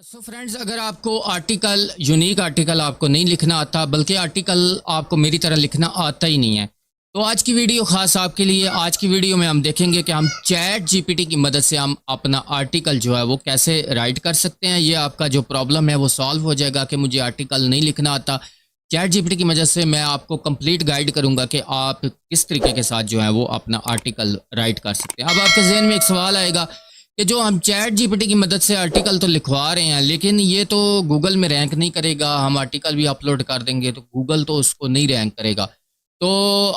So friends, अगर आपको unique article आपको नहीं लिखना आता, बल्कि आर्टिकल आपको मेरी तरह लिखना आता ही नहीं है, तो आज की वीडियो खास आपके लिए। आज की वीडियो में हम देखेंगे कि हम चैट जीपीटी की मदद से हम अपना आर्टिकल जो है वो कैसे राइट कर सकते हैं। ये आपका जो प्रॉब्लम है वो सॉल्व हो जाएगा कि मुझे आर्टिकल नहीं लिखना आता। चैट जीपीटी की मदद से मैं आपको कंप्लीट गाइड करूंगा कि आप किस तरीके के साथ जो है वो अपना आर्टिकल राइट कर सकते हैं। अब आपके जहन में एक सवाल आएगा कि जो हम चैट जीपीटी की मदद से आर्टिकल तो लिखवा रहे हैं, लेकिन ये तो गूगल में रैंक नहीं करेगा। हम आर्टिकल भी अपलोड कर देंगे तो गूगल तो उसको नहीं रैंक करेगा। तो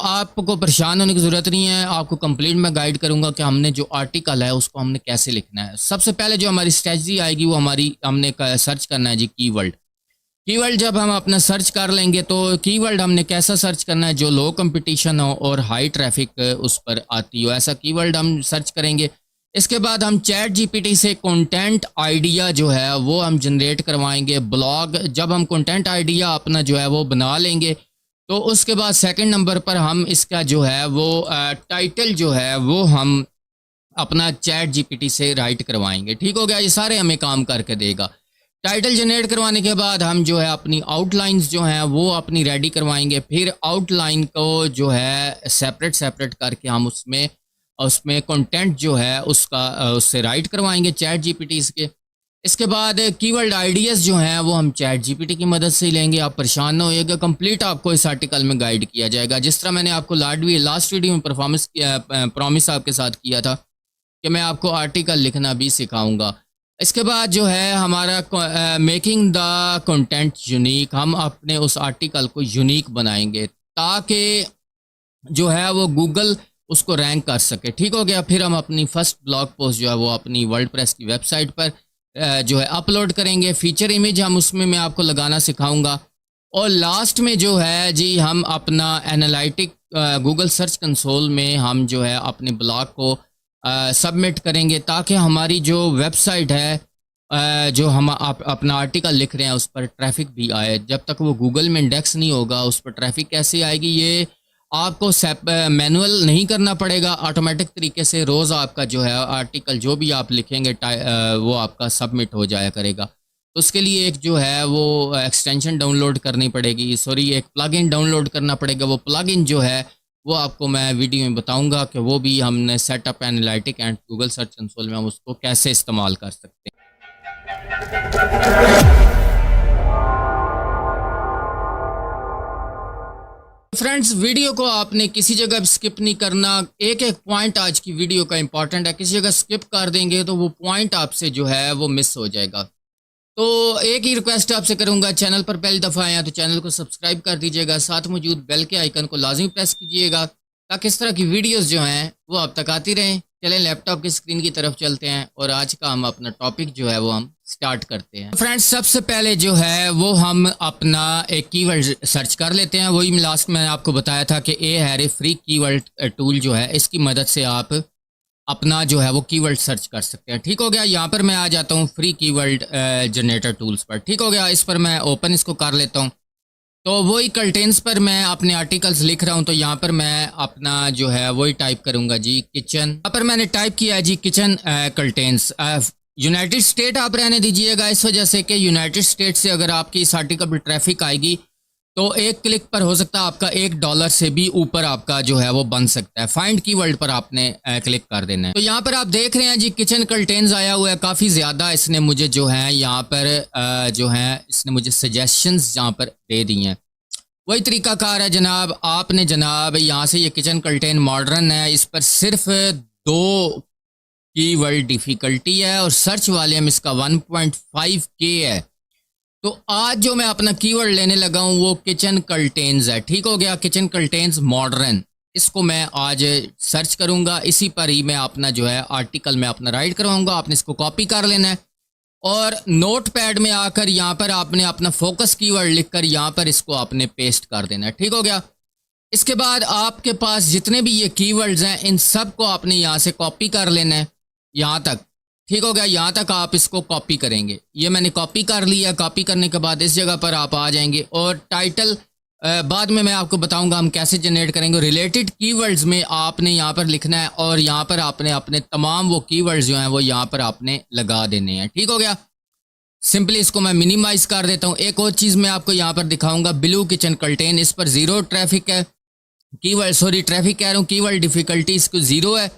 आपको परेशान होने की ज़रूरत नहीं है, आपको कंप्लीट मैं गाइड करूंगा कि हमने जो आर्टिकल है उसको हमने कैसे लिखना है। सबसे पहले जो हमारी स्ट्रेटजी आएगी वो हमने सर्च करना है जी कीवर्ड। कीवर्ड जब हम अपना सर्च कर लेंगे तो कीवर्ड हमने कैसा सर्च करना है, जो लो कंपटीशन हो और हाई ट्रैफिक उस पर आती हो, ऐसा कीवर्ड हम सर्च करेंगे। इसके बाद हम चैट जीपीटी से कंटेंट आइडिया जो है वो हम जनरेट करवाएंगे। ब्लॉग जब हम कंटेंट आइडिया अपना जो है वो बना लेंगे तो उसके बाद सेकंड नंबर पर हम इसका जो है वो टाइटल जो है वो हम अपना चैट जीपीटी से राइट करवाएंगे। ठीक हो गया, ये सारे हमें काम करके देगा। टाइटल जनरेट करवाने के बाद हम जो है अपनी आउटलाइंस जो हैं वो अपनी रेडी करवाएंगे। फिर आउटलाइन को जो है सेपरेट सेपरेट करके हम उसमें उसमें कंटेंट जो है उससे राइट करवाएंगे चैट जीपीटी के। इसके बाद कीवर्ड आइडियाज़ जो हैं वो हम चैट जीपीटी की मदद से ही लेंगे। आप परेशान ना होइएगा, कंप्लीट आपको इस आर्टिकल में गाइड किया जाएगा। जिस तरह मैंने आपको लास्ट वीडियो में प्रॉमिस आपके साथ किया था कि मैं आपको आर्टिकल लिखना भी सिखाऊंगा। इसके बाद जो है हमारा मेकिंग द कंटेंट यूनिक, हम अपने उस आर्टिकल को यूनिक बनाएंगे ताकि जो है वो गूगल उसको रैंक कर सके। ठीक हो गया। फिर हम अपनी फर्स्ट ब्लॉग पोस्ट जो है वो अपनी वर्डप्रेस की वेबसाइट पर जो है अपलोड करेंगे। फीचर इमेज हम उसमें मैं आपको लगाना सिखाऊंगा। और लास्ट में जो है जी हम अपना एनालिटिक गूगल सर्च कंसोल में हम जो है अपने ब्लॉग को सबमिट करेंगे ताकि हमारी जो वेबसाइट है जो हम अपना आर्टिकल लिख रहे हैं उस पर ट्रैफिक भी आए। जब तक वो गूगल में इंडेक्स नहीं होगा उस पर ट्रैफिक कैसे आएगी, ये आपको मैनुअल नहीं करना पड़ेगा, ऑटोमेटिक तरीके से रोज़ आपका जो है आर्टिकल जो भी आप लिखेंगे वो आपका सबमिट हो जाया करेगा। तो उसके लिए एक जो है वो एक्सटेंशन डाउनलोड करनी पड़ेगी, एक प्लगइन डाउनलोड करना पड़ेगा। वो प्लगइन जो है वो आपको मैं वीडियो में बताऊंगा कि वो भी हमने setup analytic and Google search console में हम उसको कैसे इस्तेमाल कर सकते हैं। फ्रेंड्स, वीडियो को आपने किसी जगह स्किप नहीं करना। एक एक पॉइंट आज की वीडियो का इंपॉर्टेंट है, किसी जगह स्किप कर देंगे तो वो पॉइंट आपसे जो है वो मिस हो जाएगा। तो एक ही रिक्वेस्ट आपसे करूंगा, चैनल पर पहली दफ़ा आया तो चैनल को सब्सक्राइब कर दीजिएगा, साथ मौजूद बेल के आइकन को लाजमी प्रेस कीजिएगा ताकि इस तरह की वीडियोस जो हैं वो आप तक आती रहें। चलें लैपटॉप की स्क्रीन की तरफ चलते हैं और आज का हम अपना टॉपिक जो है वो हम स्टार्ट करते हैं। फ्रेंड्स, सबसे पहले जो है वो हम अपना एक कीवर्ड सर्च कर लेते हैं। वही लास्ट में आपको बताया था कि ए हैरी फ्री कीवर्ड टूल जो है इसकी मदद से आप अपना जो है वो कीवर्ड सर्च कर सकते हैं। ठीक हो गया। यहाँ पर मैं आ जाता हूँ फ्री कीवर्ड जनरेटर टूल्स पर। ठीक हो गया। इस पर मैं ओपन इसको कर लेता हूँ। तो वही कंटेंट्स पर मैं अपने आर्टिकल्स लिख रहा हूँ, तो यहाँ पर मैं अपना जो है वही टाइप करूँगा जी किचन। यहाँ पर मैंने टाइप किया है जी किचन कंटेंट्स। यूनाइटेड स्टेट आप रहने दीजिएगा, इस वजह से कि यूनाइटेड स्टेट से अगर आपकी इस आर्टिकल पर ट्रैफिक आएगी तो एक क्लिक पर हो सकता है आपका $1 से भी ऊपर आपका जो है वो बन सकता है। फाइंड कीवर्ड पर आपने क्लिक कर देना है। तो यहाँ पर आप देख रहे हैं जी किचन कंटेंट्स आया हुआ है काफ़ी ज़्यादा। इसने मुझे जो है यहाँ पर जो है इसने मुझे सजेशंस यहाँ पर दे दी हैं। वही तरीकाकार है जनाब, आपने जनाब यहाँ से ये किचन कंटेंट मॉडर्न है, इस पर सिर्फ 2 कीवर्ड डिफ़िकल्टी है और सर्च वॉल्यूम इसका 1.5K है। तो आज जो मैं अपना कीवर्ड लेने लगा हूँ वो किचन कंटेंट्स है। ठीक हो गया। किचन कंटेंट्स मॉडर्न, इसको मैं आज सर्च करूँगा। इसी पर ही मैं अपना जो है आर्टिकल में अपना राइट करवाऊँगा। आपने इसको कॉपी कर लेना है और नोट पैड में आकर यहाँ पर आपने अपना फोकस कीवर्ड लिखकर यहाँ पर इसको आपने पेस्ट कर देना है। ठीक हो गया। इसके बाद आपके पास जितने भी ये कीवर्ड्स हैं इन सब को आपने यहाँ से कॉपी कर लेना है यहाँ तक। ठीक हो गया। यहाँ तक आप इसको कॉपी करेंगे। ये मैंने कॉपी कर लिया। कॉपी करने के बाद इस जगह पर आप आ जाएंगे और टाइटल बाद में मैं आपको बताऊंगा हम कैसे जनरेट करेंगे। रिलेटेड कीवर्ड्स में आपने यहाँ पर लिखना है और यहाँ पर आपने अपने तमाम वो कीवर्ड्स जो हैं वो यहाँ पर आपने लगा देने हैं। ठीक हो गया। सिंपली इसको मैं मिनिमाइज कर देता हूँ। एक और चीज़ मैं आपको यहाँ पर दिखाऊंगा, ब्लू किचन कर्टेन, इस पर ज़ीरो ट्रैफिक है, कीवर्ड सॉरी ट्रैफिक कह रहा हूँ, कीवर्ड डिफ़िकल्टी इसको ज़ीरो है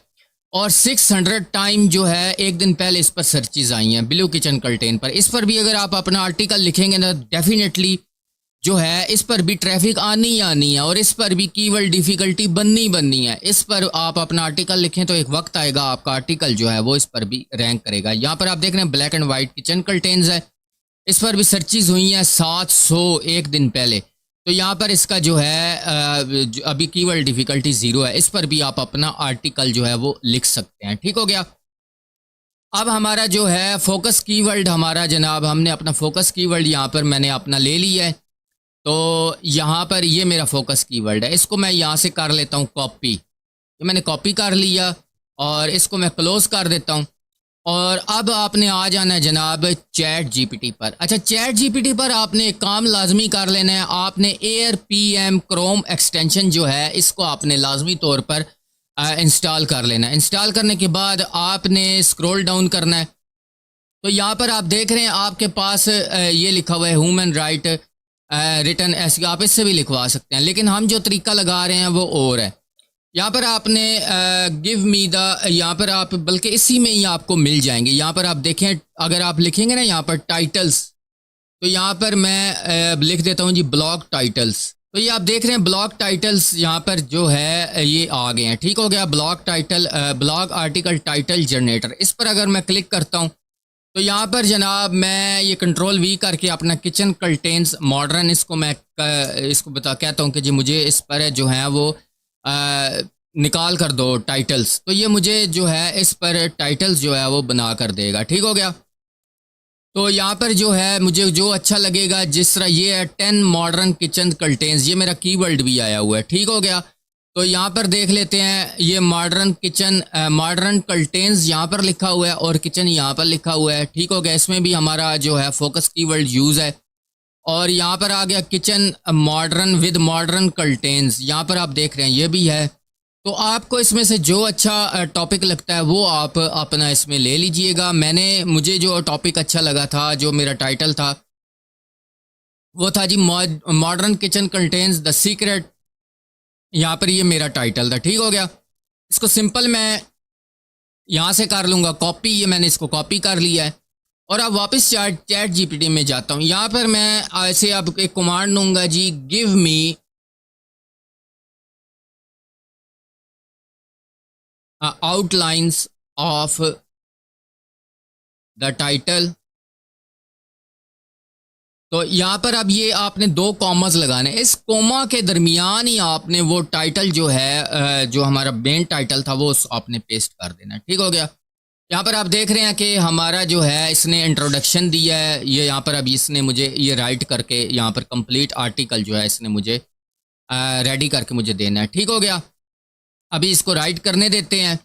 और 600 टाइम जो है एक दिन पहले इस पर सर्चेज आई हैं ब्लू किचन कर्टेन पर। इस पर भी अगर आप अपना आर्टिकल लिखेंगे ना डेफिनेटली जो है इस पर भी ट्रैफिक आनी है और इस पर भी कीवर्ड डिफ़िकल्टी बननी है। इस पर आप अपना आर्टिकल लिखें तो एक वक्त आएगा आपका आर्टिकल जो है वो इस पर भी रैंक करेगा। यहाँ पर आप देख रहे हैं black and white kitchen curtains है, इस पर भी सर्चेज हुई हैं 700 एक दिन पहले। तो यहाँ पर इसका जो है अभी कीवर्ड डिफ़िकल्टी ज़ीरो है, इस पर भी आप अपना आर्टिकल जो है वो लिख सकते हैं। ठीक हो गया। अब हमारा जो है फोकस कीवर्ड हमारा जनाब, हमने अपना फोकस कीवर्ड यहाँ पर मैंने अपना ले लिया है। तो यहाँ पर ये मेरा फोकस कीवर्ड है, इसको मैं यहाँ से कर लेता हूँ कॉपी। ये मैंने कॉपी कर लिया और इसको मैं क्लोज कर देता हूँ। और अब आपने आ जाना है जनाब चैट जीपीटी पर। अच्छा, चैट जीपीटी पर आपने एक काम लाजमी कर लेना है, आपने एयर पीएम क्रोम एक्सटेंशन जो है इसको आपने लाजमी तौर पर इंस्टॉल कर लेना है। इंस्टॉल करने के बाद आपने स्क्रॉल डाउन करना है। तो यहाँ पर आप देख रहे हैं आपके पास ये लिखा हुआ है ह्यूमन राइट रिटर्न, ऐसे आप इससे भी लिखवा सकते हैं, लेकिन हम जो तरीका लगा रहे हैं वो और है। यहाँ पर आपने गिव मी द, यहाँ पर आप बल्कि इसी में ही आपको मिल जाएंगे। यहाँ पर आप देखें, अगर आप लिखेंगे ना यहाँ पर टाइटल्स, तो यहाँ पर मैं लिख देता हूँ जी ब्लॉग टाइटल्स। तो ये आप देख रहे हैं ब्लॉग टाइटल्स यहाँ पर जो है ये आ गए हैं। ठीक हो गया। Blog title, blog article title generator, इस पर अगर मैं क्लिक करता हूँ तो यहाँ पर जनाब मैं ये कंट्रोल वी करके अपना किचन कर्टेन्स मॉडर्न, इसको मैं इसको कहता हूँ कि जी मुझे इस पर जो है वो निकाल कर दो टाइटल्स। तो ये मुझे जो है इस पर टाइटल्स जो है वो बना कर देगा। ठीक हो गया। तो यहाँ पर जो है मुझे जो अच्छा लगेगा, जिस तरह ये है 10 मॉडर्न किचन कर्टेन्स, ये मेरा कीवर्ड भी आया हुआ है। ठीक हो गया। तो यहाँ पर देख लेते हैं, ये मॉडर्न किचन मॉडर्न कर्टेन्स यहाँ पर लिखा हुआ है और किचन यहाँ पर लिखा हुआ है। ठीक हो गया। इसमें भी हमारा जो है फोकस कीवर्ड यूज़ है। और यहाँ पर आ गया kitchen modern with modern curtains, यहाँ पर आप देख रहे हैं ये भी है। तो आपको इसमें से जो अच्छा टॉपिक लगता है वो आप अपना इसमें ले लीजिएगा। मुझे जो टॉपिक अच्छा लगा था, जो मेरा टाइटल था वो था जी modern kitchen contains the secret, यहाँ पर ये मेरा टाइटल था। ठीक हो गया। इसको सिंपल मैं यहाँ से कर लूँगा कॉपी, ये मैंने इसको कॉपी कर लिया है और अब वापस चैट जीपीटी में जाता हूँ। यहाँ पर मैं ऐसे अब एक कमांड दूंगा जी, give me outlines of the title. तो यहाँ पर अब ये आपने 2 कॉमास लगाने, इस कोमा के दरमियान ही आपने वो टाइटल जो है जो हमारा मेन टाइटल था वो आपने पेस्ट कर देना। ठीक हो गया। यहाँ पर आप देख रहे हैं कि हमारा जो है इसने इंट्रोडक्शन दिया है, ये यहाँ पर अभी इसने मुझे ये राइट करके यहाँ पर कंप्लीट आर्टिकल जो है इसने मुझे रेडी करके मुझे देना है। ठीक हो गया। अभी इसको राइट करने देते हैं,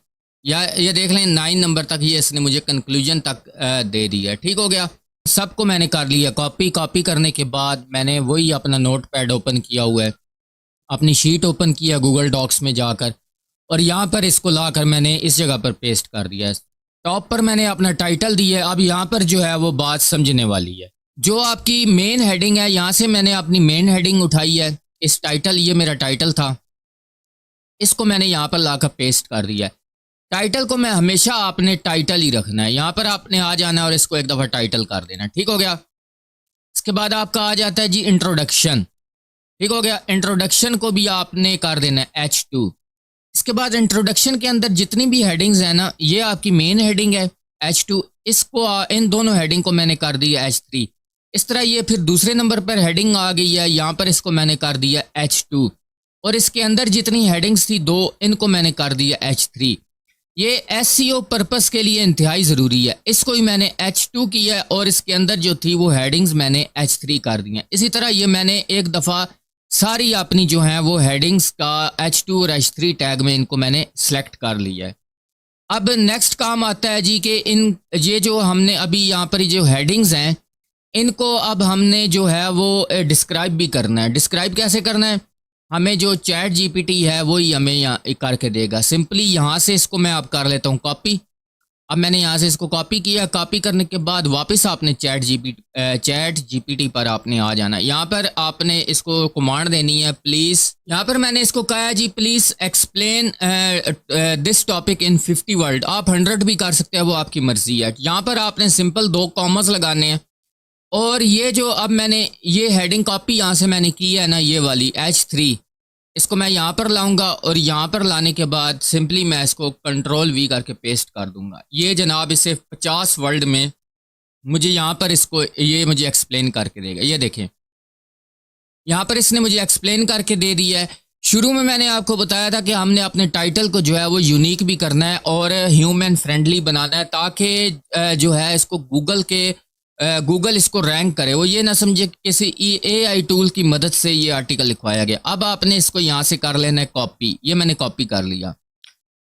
या ये देख लें 9 नंबर तक ये इसने मुझे कंक्लूजन तक दे दिया। ठीक हो गया। सबको मैंने कर लिया कॉपी करने के बाद मैंने वही अपना नोट पैड ओपन किया हुआ है, अपनी शीट ओपन किया गूगल डॉक्स में जाकर और यहाँ पर इसको लाकर मैंने इस जगह पर पेस्ट कर दिया है। टॉप पर मैंने अपना टाइटल दिया है। अब यहाँ पर जो है वो बात समझने वाली है, जो आपकी मेन हेडिंग है यहाँ से मैंने अपनी मेन हेडिंग उठाई है। इस टाइटल, ये मेरा टाइटल था, इसको मैंने यहाँ पर लाकर पेस्ट कर दिया है। टाइटल को मैं हमेशा आपने टाइटल ही रखना है, यहाँ पर आपने आ जाना है और इसको एक दफ़ा टाइटल कर देना। ठीक हो गया। इसके बाद आपका आ जाता है जी इंट्रोडक्शन। ठीक हो गया। इंट्रोडक्शन को भी आपने कर देना है H2। इसके बाद इंट्रोडक्शन के अंदर जितनी भी हेडिंग्स हैं ना, ये आपकी मेन हेडिंग है H2, इसको इन दोनों हेडिंग को मैंने कर दिया H3। इस तरह ये फिर दूसरे नंबर पर हेडिंग आ गई है, यहाँ पर इसको मैंने कर दिया H2 और इसके अंदर जितनी हेडिंग्स थी 2, इनको मैंने कर दिया H3। ये SEO पर्पस के लिए इंतहाई ज़रूरी है, इसको ही मैंने H2 किया है और इसके अंदर जो थी वो हेडिंग्स मैंने H3 कर दी हैं। इसी तरह ये मैंने एक दफ़ा सारी अपनी जो हैं वो हेडिंग्स का H2 और H3 टैग में इनको मैंने सेलेक्ट कर लिया है। अब नेक्स्ट काम आता है जी कि ये जो हमने अभी यहाँ पर जो हेडिंग्स हैं इनको अब हमने जो है वो डिस्क्राइब भी करना है। डिस्क्राइब कैसे करना है, हमें जो चैट जीपीटी है वही हमें यहाँ करके देगा। सिंपली यहाँ से इसको मैं अब कर लेता हूँ कॉपी अब मैंने यहाँ से इसको कॉपी किया। कॉपी करने के बाद वापस आपने चैट जीपीटी पर आपने आ जाना। यहाँ पर आपने इसको कमांड देनी है प्लीज़। यहाँ पर मैंने इसको कहा है जी please explain this topic in 50 word. आप 100 भी कर सकते हैं, वो आपकी मर्जी है। यहाँ पर आपने सिंपल 2 कॉमर्स लगाने हैं। और ये जो अब मैंने ये हेडिंग कॉपी यहाँ से मैंने की है ना, ये वाली H3, इसको मैं यहाँ पर लाऊंगा और यहाँ पर लाने के बाद सिंपली मैं इसको कंट्रोल V करके पेस्ट कर दूंगा। ये जनाब इसे 50 वर्ड में मुझे यहाँ पर इसको ये मुझे एक्सप्लेन करके देगा। ये देखें यहाँ पर इसने मुझे एक्सप्लेन करके दे दिया है। शुरू में मैंने आपको बताया था कि हमने अपने टाइटल को जो है वो यूनिक भी करना है और ह्यूमन फ्रेंडली बनाना है, ताकि जो है इसको गूगल इसको रैंक करे। वो ये ना समझे कि किसी AI टूल की मदद से ये आर्टिकल लिखवाया गया। अब आपने इसको यहाँ से कर लेना है कॉपी। ये मैंने कॉपी कर लिया।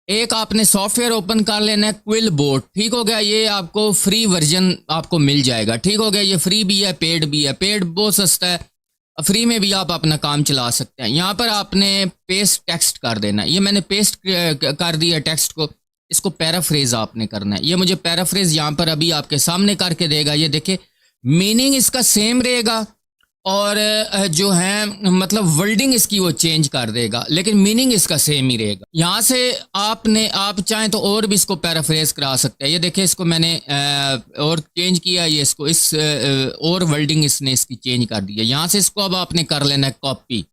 एक आपने सॉफ्टवेयर ओपन कर लेना है क्विलबोर्ड। ठीक हो गया, ये आपको फ्री वर्जन आपको मिल जाएगा। ठीक हो गया, ये फ्री भी है, पेड भी है। पेड बहुत सस्ता है, फ्री में भी आप अपना काम चला सकते हैं। यहाँ पर आपने पेस्ट टेक्स्ट कर देना है। ये मैंने पेस्ट कर दिया टेक्स्ट को। इसको पैराफ्रेज आपने करना है। ये मुझे पैराफ्रेज यहाँ पर अभी आपके सामने करके देगा। ये देखिए मीनिंग इसका सेम रहेगा और जो है मतलब वर्डिंग इसकी वो चेंज कर देगा, लेकिन मीनिंग इसका सेम ही रहेगा। यहाँ से आप चाहें तो और भी इसको पैराफ्रेज करा सकते हैं। ये देखिए इसको मैंने और चेंज किया, ये इसको इस और वर्डिंग इसने इसकी चेंज कर दी है। यहाँ से इसको अब आपने कर लेना है कॉपी।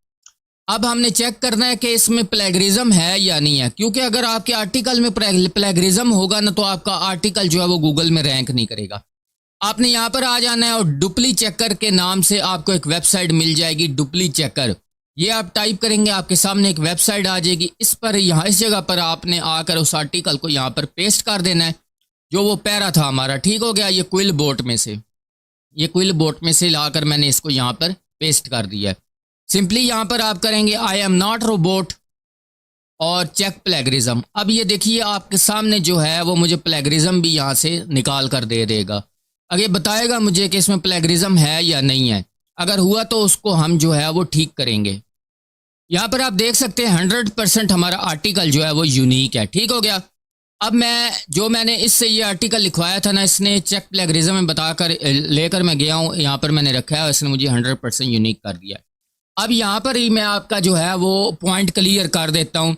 अब हमने चेक करना है कि इसमें प्लेगरिज्म है या नहीं है, क्योंकि अगर आपके आर्टिकल में प्लेगरिज्म होगा ना तो आपका आर्टिकल जो है वो गूगल में रैंक नहीं करेगा। आपने यहाँ पर आ जाना है और डुप्ली चेकर के नाम से आपको एक वेबसाइट मिल जाएगी, डुप्ली चेकर। ये आप टाइप करेंगे, आपके सामने एक वेबसाइट आ जाएगी। इस पर यहाँ इस जगह पर आपने आकर उस आर्टिकल को यहाँ पर पेस्ट कर देना है जो वो पैरा था हमारा। ठीक हो गया, ये क्विलबोर्ड में से लाकर मैंने इसको यहाँ पर पेस्ट कर दिया है। सिंपली यहाँ पर आप करेंगे आई एम नॉट रोबोट और चेक प्लेगरिज्म। अब ये देखिए आपके सामने जो है वो मुझे प्लेगरिज्म भी यहाँ से निकाल कर दे देगा। आगे बताएगा मुझे कि इसमें प्लेगरिज्म है या नहीं है। अगर हुआ तो उसको हम जो है वो ठीक करेंगे। यहाँ पर आप देख सकते हैं 100% हमारा आर्टिकल जो है वो यूनिक है। ठीक हो गया। अब मैंने इससे ये आर्टिकल लिखवाया था ना, इसने चेक प्लेगरिज्म में बताकर लेकर मैं गया हूँ, यहाँ पर मैंने रखा है, इसने मुझे 100% यूनिक कर दिया है। अब यहाँ पर ही मैं आपका जो है वो पॉइंट क्लियर कर देता हूँ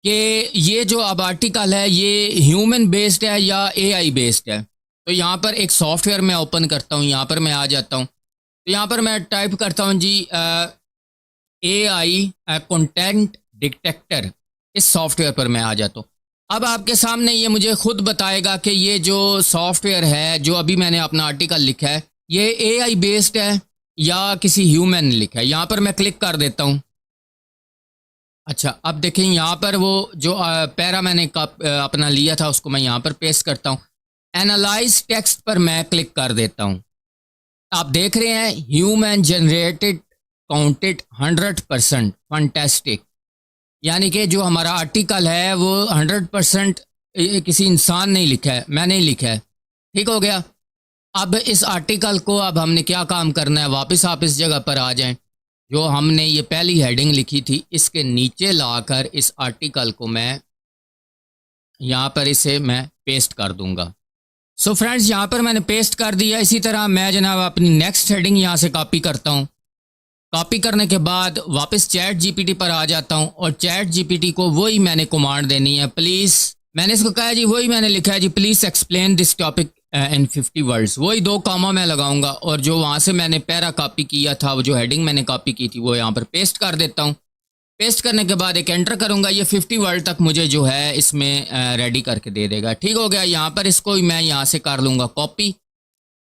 कि ये जो अब आर्टिकल है ये ह्यूमन बेस्ड है या AI बेस्ड है। तो यहाँ पर एक सॉफ्टवेयर मैं ओपन करता हूँ, यहाँ पर मैं आ जाता हूँ। तो यहाँ पर मैं टाइप करता हूँ जी AI कंटेंट डिटेक्टर। इस सॉफ्टवेयर पर मैं आ जाता हूँ। अब आपके सामने ये मुझे खुद बताएगा कि ये जो सॉफ्टवेयर है जो अभी मैंने अपना आर्टिकल लिखा है ये AI बेस्ड है या किसी ह्यूमन ने लिखा है। यहाँ पर मैं क्लिक कर देता हूँ। अच्छा, अब देखें यहाँ पर वो जो पैरा मैंने अपना लिया था उसको मैं यहाँ पर पेस्ट करता हूँ। एनालाइज टेक्स्ट पर मैं क्लिक कर देता हूँ। आप देख रहे हैं ह्यूमन जनरेटेड काउंटेड 100%, फैंटास्टिक। यानी कि जो हमारा आर्टिकल है वो 100% किसी इंसान ने लिखा है, मैंने ही लिखा है। ठीक हो गया। अब इस आर्टिकल को अब हमने क्या काम करना है, वापस आप इस जगह पर आ जाएं जो हमने ये पहली हेडिंग लिखी थी, इसके नीचे लाकर इस आर्टिकल को मैं यहाँ पर इसे मैं पेस्ट कर दूंगा। सो फ्रेंड्स, यहाँ पर मैंने पेस्ट कर दिया। इसी तरह मैं जनाब अपनी नेक्स्ट हेडिंग यहाँ से कॉपी करता हूँ। कॉपी करने के बाद वापस चैट जीपीटी पर आ जाता हूँ और चैट जीपीटी को वही मैंने कमांड देनी है, प्लीज़। मैंने इसको कहा जी, वही मैंने लिखा है जी, please explain this topic in 50 words. वही 2 कॉमा मैं लगाऊंगा और जो वहाँ से मैंने पैरा कॉपी किया था, वो जो हेडिंग मैंने कॉपी की थी वो यहाँ पर पेस्ट कर देता हूँ। पेस्ट करने के बाद एक एंटर करूँगा, ये 50 वर्ड तक मुझे जो है इसमें रेडी करके दे देगा। ठीक हो गया। यहाँ पर इसको मैं यहाँ से कर लूँगा कॉपी।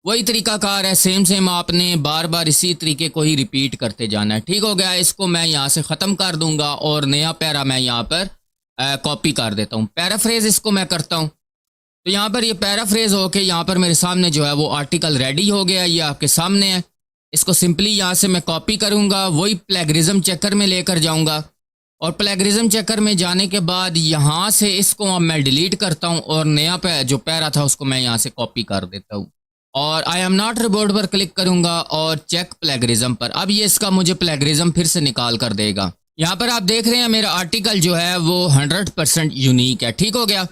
वही तरीकाकार है, सेम आपने बार बार इसी तरीके को ही रिपीट करते जाना है। ठीक हो गया। इसको मैं यहाँ से ख़त्म कर दूँगा और नया पैरा मैं यहाँ पर कॉपी कर देता हूँ। पैराफ्रेज इसको मैं करता हूँ। तो यहाँ पर ये पैराफ्रेज होके यहाँ पर मेरे सामने जो है वो आर्टिकल रेडी हो गया, ये आपके सामने है। इसको सिंपली यहाँ से मैं कॉपी करूँगा, वही प्लेगरिज्म चेकर में लेकर जाऊँगा और प्लेगरिज्म चेकर में जाने के बाद यहाँ से इसको मैं डिलीट करता हूँ और नया जो पैरा था उसको मैं यहाँ से कॉपी कर देता हूँ और आई एम नॉट रिपोर्ट पर क्लिक करूँगा और चेक प्लेगरिज्म पर। अब ये इसका मुझे प्लेगरिज्म फिर से निकाल कर देगा। यहाँ पर आप देख रहे हैं मेरा आर्टिकल जो है वो 100% यूनिक है। ठीक हो गया।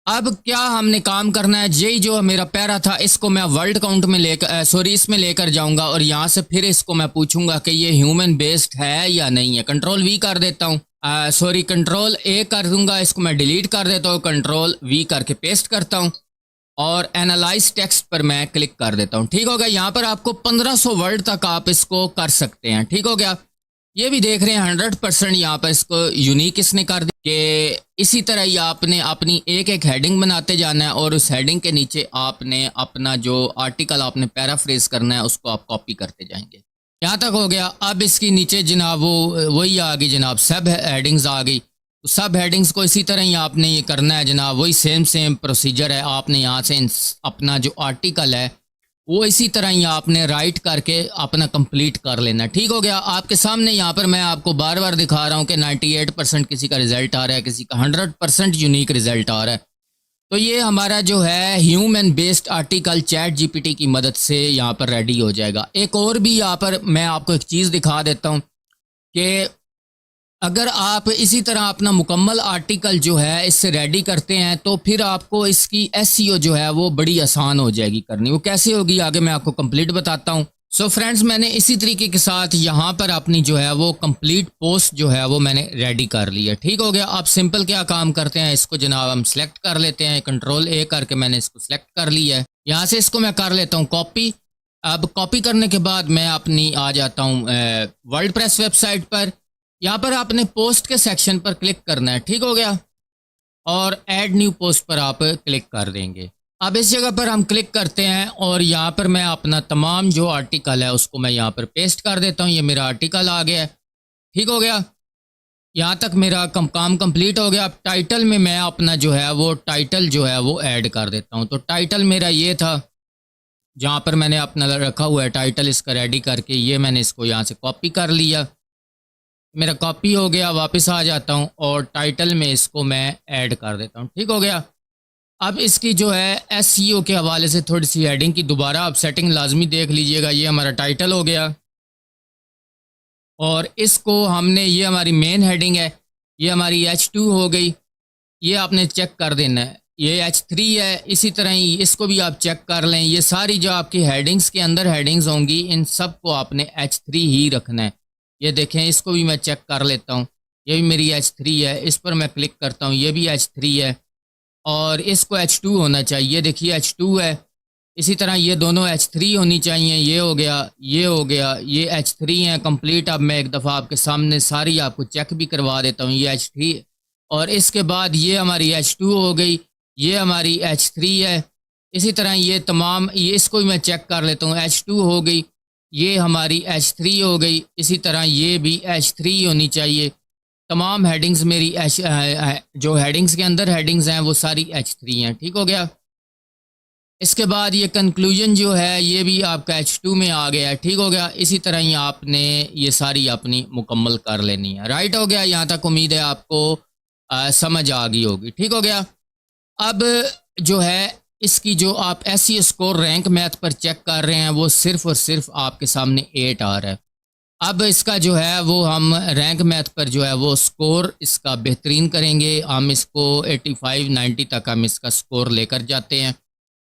अब क्या हमने काम करना है, यही जो मेरा पैरा था इसको मैं वर्ड काउंट में लेकर इसमें लेकर जाऊंगा और यहाँ से फिर इसको मैं पूछूंगा कि ये ह्यूमन बेस्ड है या नहीं है। कंट्रोल वी कर देता हूँ, कंट्रोल ए कर दूंगा, इसको मैं डिलीट कर देता हूँ, कंट्रोल वी करके पेस्ट करता हूँ और एनालाइज टेक्स्ट पर मैं क्लिक कर देता हूँ। ठीक हो गया। यहाँ पर आपको 1500 वर्ड तक आप इसको कर सकते हैं। ठीक हो गया। ये भी देख रहे हैं 100% यहाँ पर इसको यूनिक इसने कर दी कि इसी तरह ही आपने अपनी एक एक हेडिंग बनाते जाना है और उस हेडिंग के नीचे आपने अपना जो आर्टिकल आपने पैराफ्रेज करना है उसको आप कॉपी करते जाएंगे। यहाँ तक हो गया। अब इसकी नीचे जनाब वही आ गई जनाब, सब हेडिंग्स आ गई। तो सब हेडिंग्स को इसी तरह ही आपने ये करना है जनाब, वही सेम प्रोसीजर है। आपने यहाँ से अपना जो आर्टिकल है वो इसी तरह ही आपने राइट करके अपना कंप्लीट कर लेना। ठीक हो गया। आपके सामने यहाँ पर मैं आपको बार बार दिखा रहा हूँ कि 98% किसी का रिजल्ट आ रहा है, किसी का 100% यूनिक रिजल्ट आ रहा है। तो ये हमारा जो है human based article chat GPT की मदद से यहाँ पर रेडी हो जाएगा। एक और भी यहाँ पर मैं आपको एक चीज़ दिखा देता हूँ कि अगर आप इसी तरह अपना मुकम्मल आर्टिकल जो है इससे रेडी करते हैं तो फिर आपको इसकी एसईओ जो है वो बड़ी आसान हो जाएगी करनी। वो कैसे होगी आगे मैं आपको कंप्लीट बताता हूँ। सो फ्रेंड्स, मैंने इसी तरीके के साथ यहाँ पर अपनी जो है वो कंप्लीट पोस्ट जो है वो मैंने रेडी कर ली है। ठीक हो गया। आप सिंपल क्या काम करते हैं, इसको जनाब हम सेलेक्ट कर लेते हैं, कंट्रोल ए करके मैंने इसको सेलेक्ट कर लिया है। यहाँ से इसको मैं कर लेता हूँ कॉपी। अब कॉपी करने के बाद मैं अपनी आ जाता हूँ वर्डप्रेस वेबसाइट पर। यहाँ पर आपने पोस्ट के सेक्शन पर क्लिक करना है। ठीक हो गया। और ऐड न्यू पोस्ट पर आप क्लिक कर देंगे। अब इस जगह पर हम क्लिक करते हैं और यहाँ पर मैं अपना तमाम जो आर्टिकल है उसको मैं यहाँ पर पेस्ट कर देता हूँ। ये मेरा आर्टिकल आ गया है। ठीक हो गया। यहाँ तक मेरा काम कंप्लीट हो गया। अब टाइटल में मैं अपना जो है वो टाइटल जो है वो ऐड कर देता हूँ। तो टाइटल मेरा ये था, जहाँ पर मैंने अपना रखा हुआ है टाइटल, इसका रेडी करके ये मैंने इसको यहाँ से कॉपी कर लिया। मेरा कॉपी हो गया। वापस आ जाता हूँ और टाइटल में इसको मैं ऐड कर देता हूँ। ठीक हो गया। अब इसकी जो है एसईओ के हवाले से थोड़ी सी हेडिंग की दोबारा आप सेटिंग लाजमी देख लीजिएगा। ये हमारा टाइटल हो गया और इसको हमने, ये हमारी मेन हेडिंग है, ये हमारी H2 हो गई। ये आपने चेक कर देना है। ये H3 है। इसी तरह ही इसको भी आप चेक कर लें। ये सारी जो आपकी हेडिंग्स के अंदर हेडिंग्स होंगी इन सब को आपने H3 ही रखना है। ये देखें, इसको भी मैं चेक कर लेता हूँ। ये भी मेरी H3 है। इस पर मैं क्लिक करता हूँ, ये भी H3 है और इसको H2 होना चाहिए। देखिए H2 है। इसी तरह ये दोनों H3 होनी चाहिए। ये हो गया, ये हो गया, ये H3 है कंप्लीट। अब मैं एक दफ़ा आपके सामने सारी आपको चेक भी करवा देता हूँ। ये H3 और इसके बाद ये हमारी H2 हो गई, ये हमारी H3 है। इसी तरह ये तमाम, ये इसको भी मैं चेक कर लेता हूँ। H2 हो गई, ये हमारी H3 हो गई। इसी तरह ये भी H3 होनी चाहिए। तमाम हेडिंग्स मेरी जो हेडिंग्स के अंदर हेडिंग्स हैं वो सारी H3 हैं। ठीक हो गया। इसके बाद ये कंक्लूजन जो है ये भी आपका H2 में आ गया है। ठीक हो गया। इसी तरह ही आपने ये सारी अपनी मुकम्मल कर लेनी है। राइट हो गया। यहाँ तक उम्मीद है आपको समझ आ गई होगी। ठीक हो गया। अब जो है इसकी जो आप एसईओ स्कोर रैंक मैथ पर चेक कर रहे हैं वो सिर्फ और सिर्फ आपके सामने 8 आ रहा है। अब इसका जो है वो हम रैंक मैथ पर जो है वो स्कोर इसका बेहतरीन करेंगे। हम इसको 85 90 तक हम इसका स्कोर लेकर जाते हैं।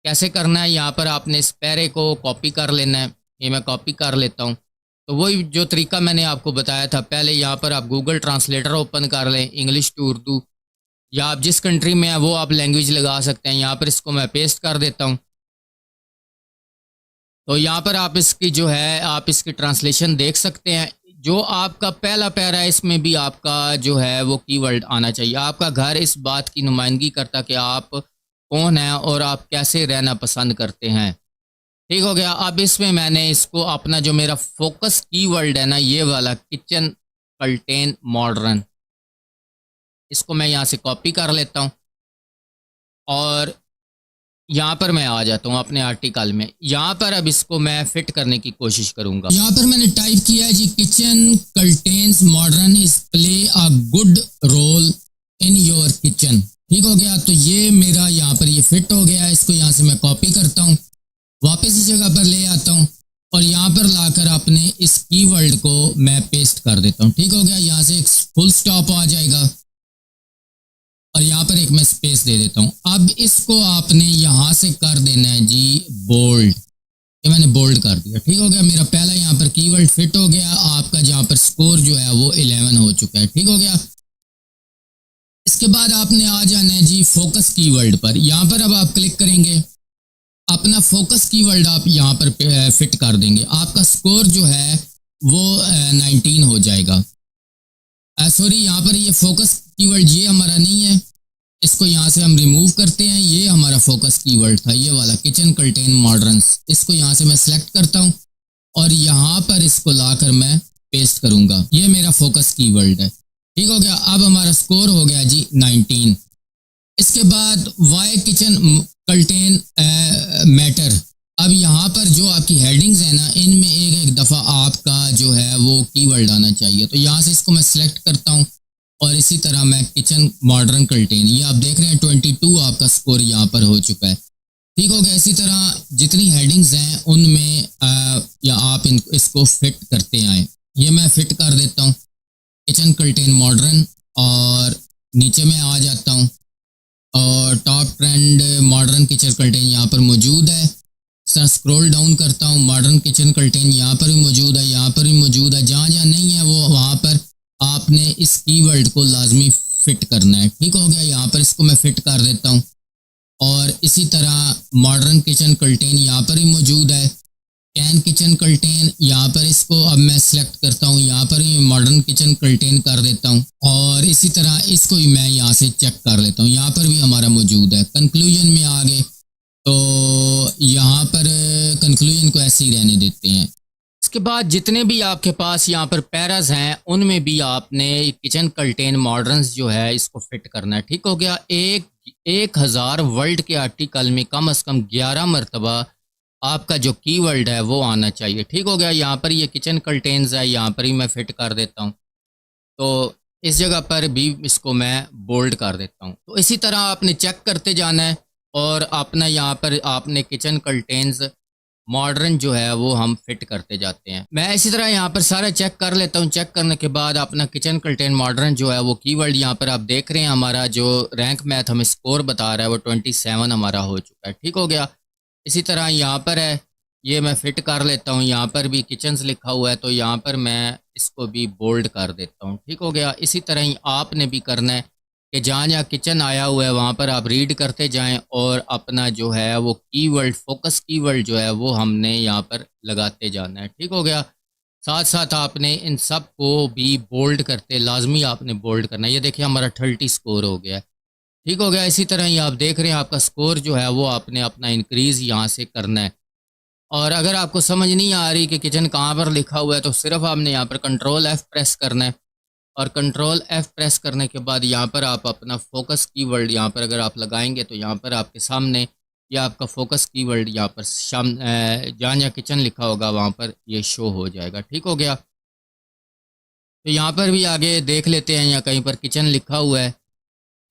कैसे करना है, यहाँ पर आपने इस पैरे को कॉपी कर लेना है। ये मैं कॉपी कर लेता हूँ। तो वही जो तरीका मैंने आपको बताया था, पहले यहाँ पर आप गूगल ट्रांसलेटर ओपन कर लें, इंग्लिश टू उर्दू, या आप जिस कंट्री में हैं वो आप लैंग्वेज लगा सकते हैं। यहाँ पर इसको मैं पेस्ट कर देता हूँ। तो यहाँ पर आप इसकी जो है आप इसकी ट्रांसलेशन देख सकते हैं। जो आपका पहला पैरा है इसमें भी आपका जो है वो कीवर्ड आना चाहिए। आपका घर इस बात की नुमाइंदगी करता कि आप कौन हैं और आप कैसे रहना पसंद करते हैं। ठीक हो गया। अब इसमें मैंने इसको अपना जो मेरा फोकस कीवर्ड है ना, ये वाला किचन कल्टेन मॉडर्न, इसको मैं यहाँ से कॉपी कर लेता हूँ और यहाँ पर मैं आ जाता हूँ अपने आर्टिकल में। यहाँ पर अब इसको मैं फिट करने की कोशिश करूँगा। यहाँ पर मैंने टाइप किया है जी, kitchen contents modern is play a good role in your kitchen. ठीक हो गया। तो ये मेरा यहाँ पर ये फिट हो गया। इसको यहाँ से मैं कॉपी करता हूँ, वापस इस जगह पर ले आता हूँ और यहाँ पर लाकर अपने इस कीवर्ड को मैं पेस्ट कर देता हूँ। ठीक हो गया। यहाँ से एक फुल स्टॉप आ जाएगा और यहाँ पर एक मैं स्पेस दे देता हूँ। अब इसको आपने यहाँ से कर देना है जी बोल्ड। ये मैंने बोल्ड कर दिया, ठीक हो गया। मेरा पहला यहाँ पर कीवर्ड फिट हो गया। आपका जहाँ पर स्कोर जो है वो 11 हो चुका है, ठीक हो गया। इसके बाद आपने आ जाना है जी फोकस कीवर्ड पर। यहाँ पर अब आप क्लिक करेंगे, अपना फोकस कीवर्ड आप यहाँ पर फिट कर देंगे। आपका स्कोर जो है वो 19 हो जाएगा। सॉरी, यहाँ पर ये फोकस कीवर्ड ये हमारा नहीं है, इसको यहाँ से हम रिमूव करते हैं। ये हमारा फोकस कीवर्ड था, ये वाला किचन कर्टेन मॉडर्न्स। इसको यहाँ से मैं सिलेक्ट करता हूँ और यहाँ पर इसको लाकर मैं पेस्ट करूंगा। ये मेरा फोकस कीवर्ड है, ठीक हो गया। अब हमारा स्कोर हो गया जी 19। इसके बाद वाई किचन कर्टेन मैटर। अब यहाँ पर जो आपकी हेडिंग्स है ना, इनमें एक एक दफ़ा आपका जो है वो कीवर्ड आना चाहिए। तो यहाँ से इसको मैं सिलेक्ट करता हूँ और इसी तरह मैं किचन मॉडर्न कर्टेन, ये आप देख रहे हैं 22 आपका स्कोर यहाँ पर हो चुका है, ठीक हो गया। इसी तरह जितनी हेडिंग्स हैं उनमें या आप इसको फिट करते आए। ये मैं फिट कर देता हूँ किचन कर्टेन मॉडर्न, और नीचे में आ जाता हूँ और top trend modern kitchen curtain यहाँ पर मौजूद है। सर स्क्रॉल डाउन करता हूँ, मॉडर्न किचन कर्टेन यहाँ पर भी मौजूद है, यहाँ पर भी मौजूद है। जहाँ जहाँ नहीं है वो वहाँ पर आपने इस कीवर्ड को लाजमी फिट करना है, ठीक हो गया। यहाँ पर इसको मैं फिट कर देता हूँ और इसी तरह मॉडर्न किचन कर्टेन यहाँ पर ही मौजूद है। कैन किचन कर्टेन यहाँ पर इसको अब मैं सिलेक्ट करता हूँ, यहाँ पर ही मॉडर्न किचन कर्टेन कर देता हूँ और इसी तरह इसको भी मैं यहाँ से चेक कर लेता हूँ, यहाँ पर भी हमारा मौजूद है। कंक्लूजन में आ गए तो यहाँ पर कंक्लूजन को ऐसे ही रहने देते हैं। इसके बाद जितने भी आपके पास यहाँ पर पैराज हैं उनमें भी आपने किचन कर्टेन मॉडर्न्स जो है इसको फिट करना है, ठीक हो गया। 1000 वर्ल्ड के आर्टिकल में कम से कम 11 मरतबा आपका जो कीवर्ड है वो आना चाहिए, ठीक हो गया। यहाँ पर ये किचन कर्टेन्स है, यहाँ पर ही मैं फिट कर देता हूँ, तो इस जगह पर भी इसको मैं बोल्ड कर देता हूँ। तो इसी तरह आपने चेक करते जाना है और अपना यहाँ पर आपने किचन कर्टेन्स मॉडर्न जो है वो हम फिट करते जाते हैं। मैं इसी तरह यहाँ पर सारा चेक कर लेता हूँ। चेक करने के बाद अपना किचन कर्टेन मॉडर्न जो है वो कीवर्ड यहाँ पर आप देख रहे हैं, हमारा जो रैंक मैथ हमें स्कोर बता रहा है वो 27 हमारा हो चुका है, ठीक हो गया। इसी तरह यहाँ पर है, ये मैं फिट कर लेता हूँ। यहाँ पर भी किचन्स लिखा हुआ है तो यहाँ पर मैं इसको भी बोल्ड कर देता हूँ, ठीक हो गया। इसी तरह ही आपने भी करना है कि जहाँ जहाँ किचन आया हुआ है वहाँ पर आप रीड करते जाएं और अपना जो है वो कीवर्ड फोकस कीवर्ड जो है वो हमने यहाँ पर लगाते जाना है, ठीक हो गया। साथ साथ आपने इन सब को भी बोल्ड करते लाजमी आपने बोल्ड करना है। ये देखिए हमारा 30 स्कोर हो गया है, ठीक हो गया। इसी तरह ही आप देख रहे हैं आपका स्कोर जो है वो आपने अपना इंक्रीज़ यहाँ से करना है। और अगर आपको समझ नहीं आ रही कि किचन कहाँ पर लिखा हुआ है तो सिर्फ आपने यहाँ पर कंट्रोल F प्रेस करना है और कंट्रोल F प्रेस करने के बाद यहाँ पर आप अपना फोकस कीवर्ड यहाँ पर अगर आप लगाएंगे तो यहाँ पर आपके सामने या आपका फोकस कीवर्ड यहाँ पर जहाँ जहाँ किचन लिखा होगा वहाँ पर ये शो हो जाएगा, ठीक हो गया। तो यहाँ पर भी आगे देख लेते हैं, यहाँ कहीं पर किचन लिखा हुआ है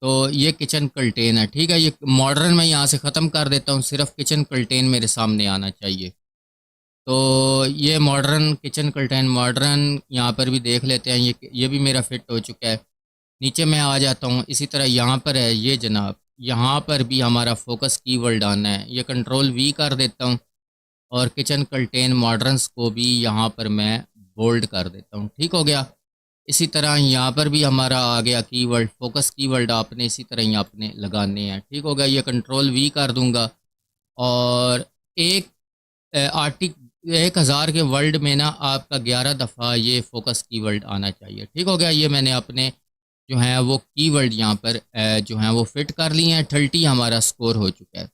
तो ये किचन कर्टेन है, ठीक है। ये मॉडर्न मैं यहाँ से ख़त्म कर देता हूँ, सिर्फ किचन कर्टेन मेरे सामने आना चाहिए। तो ये मॉडर्न किचन कर्टेन मॉडर्न यहाँ पर भी देख लेते हैं, ये भी मेरा फिट हो चुका है। नीचे मैं आ जाता हूँ, इसी तरह यहाँ पर है ये जनाब, यहाँ पर भी हमारा फोकस कीवर्ड आना है। ये कंट्रोल V कर देता हूँ और किचन कर्टेन मॉडर्न्स को भी यहाँ पर मैं बोल्ड कर देता हूँ, ठीक हो गया। इसी तरह यहाँ पर भी हमारा आ गया कीवर्ड, फोकस कीवर्ड आपने इसी तरह ही आपने लगाने हैं, ठीक हो गया। ये कंट्रोल V कर दूंगा और एक 1000 के वर्ड में ना आपका 11 दफ़ा ये फोकस कीवर्ड आना चाहिए, ठीक हो गया। ये मैंने अपने जो है वो कीवर्ड यहाँ पर जो है वो फिट कर लिए हैं। 30 हमारा स्कोर हो चुका है।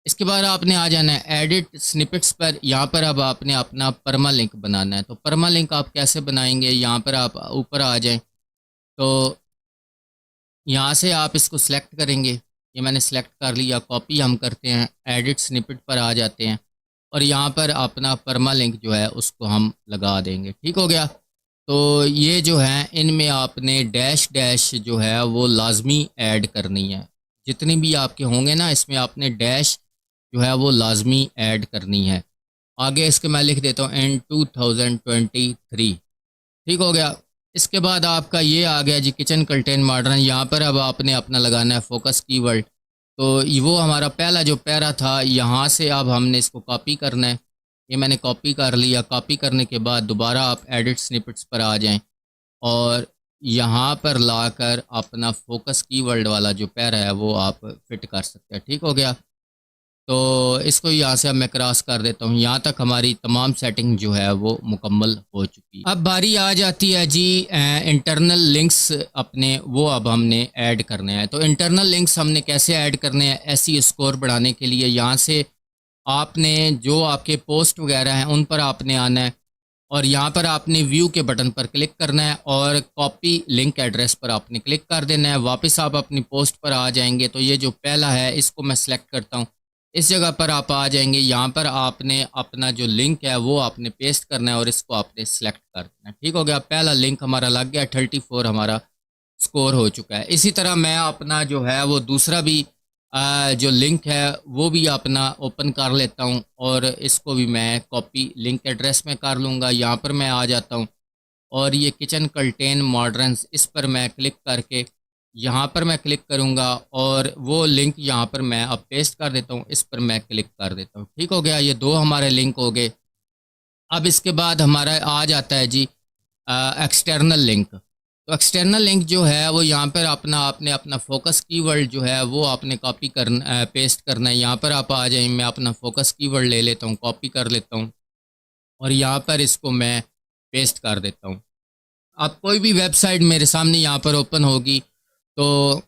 इसके बाद आपने आ जाना है एडिट स्निपेट्स पर। यहाँ पर अब आपने अपना परमा लिंक बनाना है। तो परमा लिंक आप कैसे बनाएंगे, यहाँ पर आप ऊपर आ जाएं तो यहाँ से आप इसको सिलेक्ट करेंगे। ये मैंने सिलेक्ट कर लिया, कॉपी हम करते हैं, एडिट स्निपेट पर आ जाते हैं और यहाँ पर अपना परमा लिंक जो है उसको हम लगा देंगे, ठीक हो गया। तो ये जो है इनमें आपने डैश डैश जो है वो लाजमी ऐड करनी है। जितने भी आपके होंगे ना इसमें आपने डैश जो है वो लाजमी ऐड करनी है। आगे इसके मैं लिख देता हूँ इन 2023, ठीक हो गया। इसके बाद आपका ये आ गया जी किचन कर्टेन मॉडर्न। यहाँ पर अब आपने अपना लगाना है फोकस कीवर्ड। तो वो हमारा पहला जो पैरा था, यहाँ से अब हमने इसको कॉपी करना है। ये मैंने कॉपी कर लिया। कॉपी करने के बाद दोबारा आप एडिट स्निपेट्स पर आ जाएं और यहाँ पर लाकर अपना फोकस कीवर्ड वाला जो पैरा है वो आप फिट कर सकते हैं। ठीक हो गया। तो इसको यहाँ से अब मैं क्रॉस कर देता हूँ। यहाँ तक हमारी तमाम सेटिंग जो है वो मुकम्मल हो चुकी है। अब बारी आ जाती है जी इंटरनल लिंक्स अपने, वो अब हमने ऐड करने हैं। तो इंटरनल लिंक्स हमने कैसे ऐड करने हैं एसईओ स्कोर बढ़ाने के लिए, यहाँ से आपने जो आपके पोस्ट वगैरह हैं उन पर आपने आना है और यहाँ पर आपने व्यू के बटन पर क्लिक करना है और कॉपी लिंक एड्रेस पर आपने क्लिक कर देना है। वापस आप अपनी पोस्ट पर आ जाएंगे। तो ये जो पहला है इसको मैं सिलेक्ट करता हूँ, इस जगह पर आप आ जाएंगे। यहाँ पर आपने अपना जो लिंक है वो आपने पेस्ट करना है और इसको आपने सेलेक्ट कर देना है। ठीक हो गया। पहला लिंक हमारा लग गया, 34 हमारा स्कोर हो चुका है। इसी तरह मैं अपना जो है वो दूसरा भी जो लिंक है वो भी अपना ओपन कर लेता हूँ और इसको भी मैं कॉपी लिंक एड्रेस में कर लूँगा। यहाँ पर मैं आ जाता हूँ और ये किचन कर्टेन मॉडर्न्स, इस पर मैं क्लिक करके यहाँ पर मैं क्लिक करूँगा और वो लिंक यहाँ पर मैं अब पेस्ट कर देता हूँ, इस पर मैं क्लिक कर देता हूँ। ठीक हो गया। ये दो हमारे लिंक हो गए। अब इसके बाद हमारा आ जाता है जी एक्सटर्नल लिंक। तो एक्सटर्नल लिंक जो है वो यहाँ पर आपने अपना फोकस कीवर्ड जो है वो आपने कॉपी करना पेस्ट करना है। यहाँ पर आप आ जाए, मैं अपना फोकस कीवर्ड ले लेता हूँ, कॉपी कर लेता हूँ और यहाँ पर इसको मैं पेस्ट कर देता हूँ। अब कोई भी वेबसाइट मेरे सामने यहाँ पर ओपन होगी तो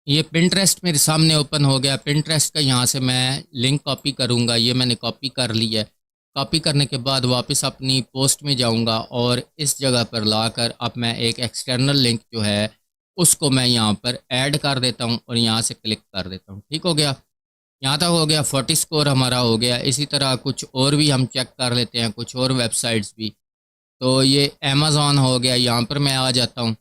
ये पिंटरेस्ट मेरे सामने ओपन हो गया। पिंटरेस्ट का यहाँ से मैं लिंक कॉपी करूँगा। ये मैंने कॉपी कर लिया है। कॉपी करने के बाद वापस अपनी पोस्ट में जाऊँगा और इस जगह पर लाकर अब मैं एक एक्सटर्नल लिंक जो है उसको मैं यहाँ पर ऐड कर देता हूँ और यहाँ से क्लिक कर देता हूँ। ठीक हो गया। यहाँ तक हो गया। 40 स्कोर हमारा हो गया। इसी तरह कुछ और भी हम चेक कर लेते हैं, कुछ और वेबसाइट्स भी। तो ये अमेज़ॉन हो गया, यहाँ पर मैं आ जाता हूँ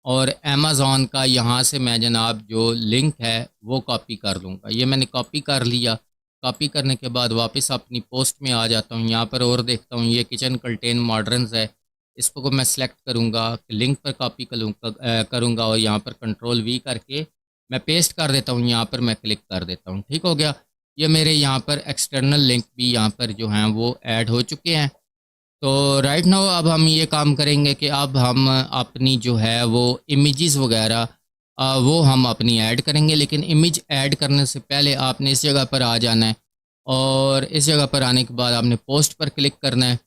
और अमेज़ॉन का यहाँ से मैं जनाब जो लिंक है वो कॉपी कर लूँगा। ये मैंने कॉपी कर लिया। कॉपी करने के बाद वापस अपनी पोस्ट में आ जाता हूँ। यहाँ पर और देखता हूँ ये किचन कर्टेन मॉडर्न्स है, इसको मैं सेलेक्ट करूँगा, लिंक पर कॉपी करूँगा और यहाँ पर कंट्रोल वी करके मैं पेस्ट कर देता हूँ। यहाँ पर मैं क्लिक कर देता हूँ। ठीक हो गया। ये मेरे यहाँ पर एक्सटर्नल लिंक भी यहाँ पर जो हैं वो ऐड हो चुके हैं। तो राइट नाउ अब हम ये काम करेंगे कि अब हम अपनी जो है वो इमेजेस वगैरह वो हम अपनी ऐड करेंगे। लेकिन इमेज ऐड करने से पहले आपने इस जगह पर आ जाना है और इस जगह पर आने के बाद आपने पोस्ट पर क्लिक करना है।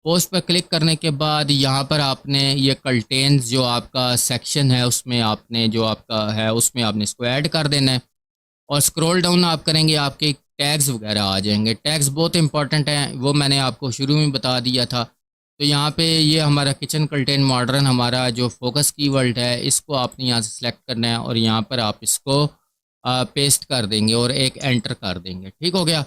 पोस्ट पर क्लिक करने के बाद यहाँ पर आपने ये कंटेंट्स जो आपका सेक्शन है उसमें आपने जो आपका है उसमें आपने इसको ऐड कर देना है और स्क्रॉल डाउन आप करेंगे, आपके टैग्स वगैरह आ जाएंगे। टैग्स बहुत इंपॉर्टेंट हैं, वो मैंने आपको शुरू में बता दिया था। तो यहाँ पे ये हमारा किचन कर्टेन मॉडर्न हमारा जो फोकस कीवर्ड है इसको आपने यहाँ से सिलेक्ट करना है और यहाँ पर आप इसको पेस्ट कर देंगे और एक एंटर कर देंगे। ठीक हो गया।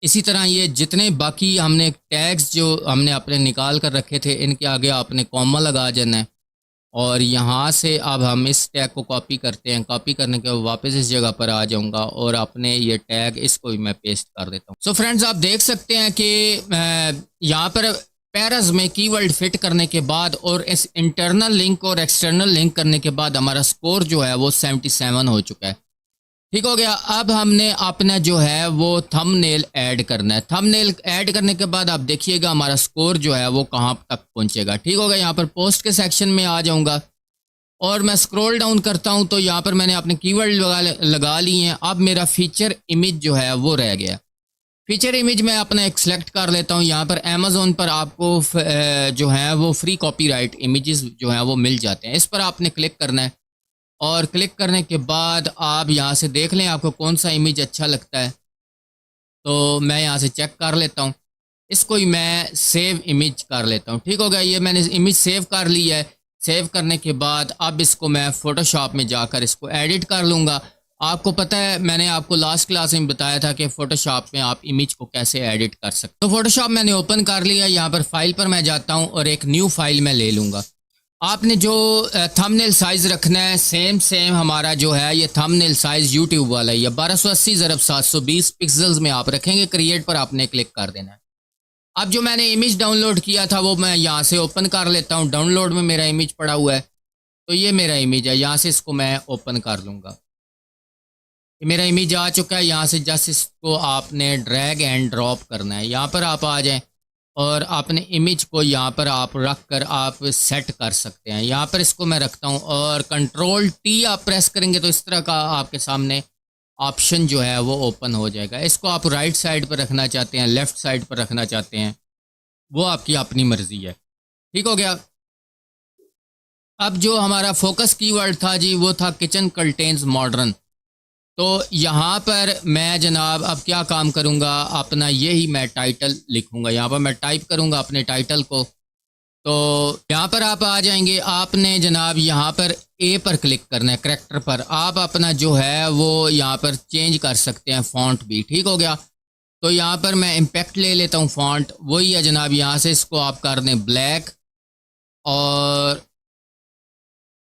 इसी तरह ये जितने बाकी हमने टैग्स जो हमने अपने निकाल कर रखे थे इनके आगे आपने कॉमा लगा जाना है और यहाँ से अब हम इस टैग को कॉपी करते हैं। कॉपी करने के बाद वापस इस जगह पर आ जाऊँगा और अपने ये टैग इसको भी मैं पेस्ट कर देता हूँ। सो फ्रेंड्स आप देख सकते हैं कि यहाँ पर पैराज में कीवर्ड फिट करने के बाद और इस इंटरनल लिंक और एक्सटर्नल लिंक करने के बाद हमारा स्कोर जो है वो 77 हो चुका है। ठीक हो गया। अब हमने अपना जो है वो थंबनेल ऐड करना है। थंबनेल ऐड करने के बाद आप देखिएगा हमारा स्कोर जो है वो कहाँ तक पहुँचेगा। ठीक हो गया। यहाँ पर पोस्ट के सेक्शन में आ जाऊँगा और मैं स्क्रॉल डाउन करता हूँ तो यहाँ पर मैंने अपने कीवर्ड लगा लिए हैं। अब मेरा फीचर इमेज जो है वो रह गया। फीचर इमेज मैं अपना एक सेलेक्ट कर लेता हूँ। यहाँ पर अमेज़ॉन पर आपको जो है वो फ्री कॉपीराइट इमेजेस जो हैं वो मिल जाते हैं। इस पर आपने क्लिक करना है और क्लिक करने के बाद आप यहाँ से देख लें आपको कौन सा इमेज अच्छा लगता है। तो मैं यहाँ से चेक कर लेता हूँ, इसको ही मैं सेव इमेज कर लेता हूँ। ठीक हो गया। ये मैंने इमेज सेव कर ली है। सेव करने के बाद अब इसको मैं फ़ोटोशॉप में जाकर इसको एडिट कर लूँगा। आपको पता है मैंने आपको लास्ट क्लास में बताया था कि फ़ोटोशॉप में आप इमेज को कैसे एडिट कर सकते हो। तो फ़ोटोशॉप मैंने ओपन कर लिया। यहाँ पर फाइल पर मैं जाता हूँ और एक न्यू फाइल मैं ले लूँगा। आपने जो थंबनेल साइज़ रखना है सेम हमारा जो है ये थंबनेल साइज़ यूट्यूब वाला ही है 1280 × 720 पिक्सल्स में आप रखेंगे। क्रिएट पर आपने क्लिक कर देना है। अब जो मैंने इमेज डाउनलोड किया था वो मैं यहाँ से ओपन कर लेता हूँ। डाउनलोड में मेरा इमेज पड़ा हुआ है, तो ये मेरा इमेज है। यहाँ से इसको मैं ओपन कर लूँगा। ये मेरा इमेज आ चुका है। यहाँ से जस्ट इसको आपने ड्रैग एंड ड्रॉप करना है। यहाँ पर आप आ जाएं और अपने इमेज को यहाँ पर आप रख कर आप सेट कर सकते हैं। यहाँ पर इसको मैं रखता हूँ और कंट्रोल टी आप प्रेस करेंगे तो इस तरह का आपके सामने ऑप्शन जो है वो ओपन हो जाएगा। इसको आप राइट साइड पर रखना चाहते हैं, लेफ़्ट साइड पर रखना चाहते हैं, वो आपकी अपनी मर्ज़ी है। ठीक हो गया। अब जो हमारा फोकस कीवर्ड था जी वो था किचन कंटेन्स मॉडर्न। तो यहाँ पर मैं जनाब अब क्या काम करूँगा, अपना यही मैं टाइटल लिखूँगा। यहाँ पर मैं टाइप करूँगा अपने टाइटल को। तो यहाँ पर आप आ जाएंगे। आपने जनाब यहाँ पर ए पर क्लिक करना है, करैक्टर पर। आप अपना जो है वो यहाँ पर चेंज कर सकते हैं फ़ॉन्ट भी। ठीक हो गया। तो यहाँ पर मैं इम्पैक्ट ले लेता हूँ फ़ॉन्ट, वही है जनाब। यहाँ से इसको आप कर दें ब्लैक और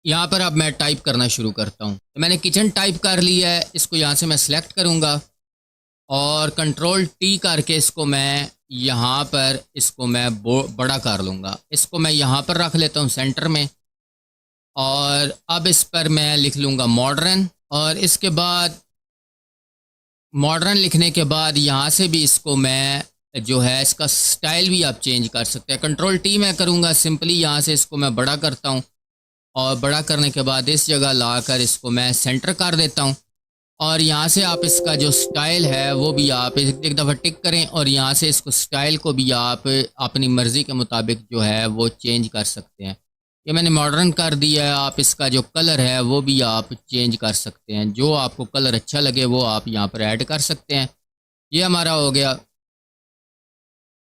यहाँ पर अब मैं टाइप करना शुरू करता हूँ। तो मैंने किचन टाइप कर लिया है। इसको यहाँ से मैं सिलेक्ट करूँगा और कंट्रोल टी करके इसको मैं यहाँ पर इसको मैं बड़ा कर लूँगा। इसको मैं यहाँ पर रख लेता हूँ सेंटर में और अब इस पर मैं लिख लूँगा मॉडर्न। और इसके बाद मॉडर्न लिखने के बाद यहाँ से भी इसको मैं जो है इसका स्टाइल भी आप चेंज कर सकते हैं। कंट्रोल टी मैं करूँगा सिंपली। यहाँ से इसको मैं बड़ा करता हूँ और बड़ा करने के बाद इस जगह लाकर इसको मैं सेंटर कर देता हूँ। और यहाँ से आप इसका जो स्टाइल है वो भी आप एक दफ़ा टिक करें और यहाँ से इसको स्टाइल को भी आप अपनी मर्ज़ी के मुताबिक जो है वो चेंज कर सकते हैं। ये मैंने मॉडर्न कर दिया है। आप इसका जो कलर है वो भी आप चेंज कर सकते हैं। जो आपको कलर अच्छा लगे वो आप यहाँ पर ऐड कर सकते हैं। ये हमारा हो गया।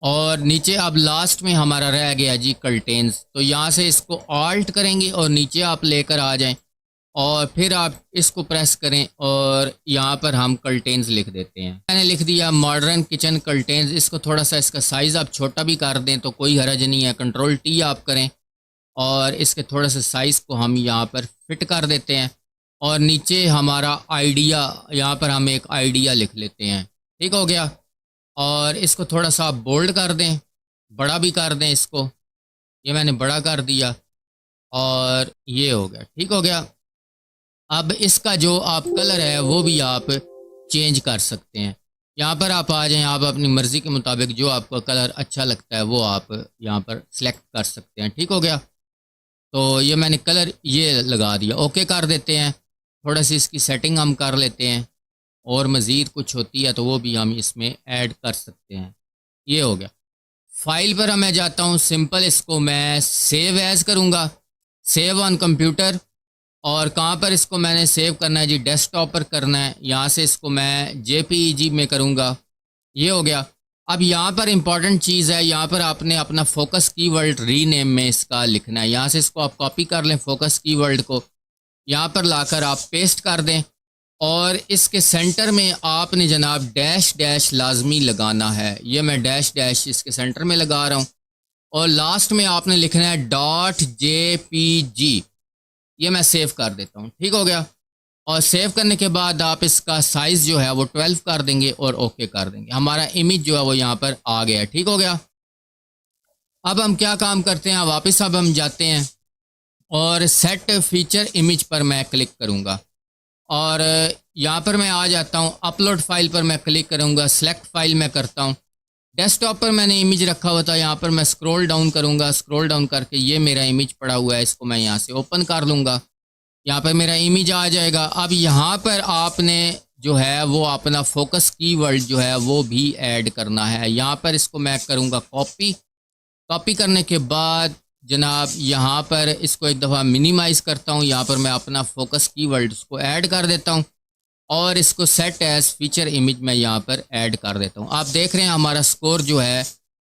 और नीचे अब लास्ट में हमारा रह गया जी कर्टेन्स। तो यहाँ से इसको ऑल्ट करेंगे और नीचे आप लेकर आ जाएं और फिर आप इसको प्रेस करें और यहाँ पर हम कर्टेन्स लिख देते हैं। मैंने लिख दिया मॉडर्न किचन कर्टेन्स। इसको थोड़ा सा इसका साइज़ आप छोटा भी कर दें तो कोई हरज नहीं है। कंट्रोल टी आप करें और इसके थोड़ा सा साइज़ को हम यहाँ पर फिट कर देते हैं। और नीचे हमारा आइडिया, यहाँ पर हम एक आइडिया लिख लेते हैं। ठीक हो गया। और इसको थोड़ा सा बोल्ड कर दें, बड़ा भी कर दें इसको। ये मैंने बड़ा कर दिया और ये हो गया। ठीक हो गया। अब इसका जो आप कलर है वो भी आप चेंज कर सकते हैं। यहाँ पर आप आ जाएं। आप अपनी मर्ज़ी के मुताबिक जो आपको कलर अच्छा लगता है वो आप यहाँ पर सिलेक्ट कर सकते हैं। ठीक हो गया। तो ये मैंने कलर ये लगा दिया। ओके कर देते हैं। थोड़ा सी इसकी सेटिंग हम कर लेते हैं और मज़ीद कुछ होती है तो वो भी हम इसमें ऐड कर सकते हैं। ये हो गया। फाइल पर मैं जाता हूँ। सिंपल इसको मैं सेव एज़ करूँगा, सेव ऑन कंप्यूटर। और कहाँ पर इसको मैंने सेव करना है जी, डेस्कटॉप पर करना है। यहाँ से इसको मैं JPEG में करूँगा। ये हो गया। अब यहाँ पर इम्पॉर्टेंट चीज़ है, यहाँ पर आपने अपना फोकस कीवर्ड रीनेम में इसका लिखना है। यहाँ से इसको आप कॉपी कर लें फोकस कीवर्ड को, यहाँ पर लाकर आप पेस्ट कर दें और इसके सेंटर में आपने जनाब डैश डैश लाजमी लगाना है। ये मैं डैश डैश इसके सेंटर में लगा रहा हूँ। और लास्ट में आपने लिखना है .jpg। ये मैं सेव कर देता हूँ। ठीक हो गया। और सेव करने के बाद आप इसका साइज़ जो है वो 12 कर देंगे और ओके कर देंगे। हमारा इमेज जो है वो यहाँ पर आ गया। ठीक हो गया। अब हम क्या काम करते हैं, वापस अब हम जाते हैं और सेट फीचर इमेज पर मैं क्लिक करूँगा और यहाँ पर मैं आ जाता हूँ। अपलोड फाइल पर मैं क्लिक करूँगा, सेलेक्ट फाइल मैं करता हूँ। डेस्कटॉप पर मैंने इमेज रखा हुआ था, यहाँ पर मैं स्क्रॉल डाउन करूँगा। स्क्रॉल डाउन करके ये मेरा इमेज पड़ा हुआ है, इसको मैं यहाँ से ओपन कर लूँगा। यहाँ पर मेरा इमेज आ जाएगा। अब यहाँ पर आपने जो है वो अपना फोकस कीवर्ड जो है वो भी ऐड करना है। यहाँ पर इसको मैं करूँगा कॉपी। कॉपी करने के बाद जनाब यहाँ पर इसको एक दफ़ा मिनिमाइज़ करता हूँ। यहाँ पर मैं अपना फोकस कीवर्ड उसको ऐड कर देता हूँ और इसको सेट एज फीचर इमेज में यहाँ पर ऐड कर देता हूँ। आप देख रहे हैं हमारा स्कोर जो है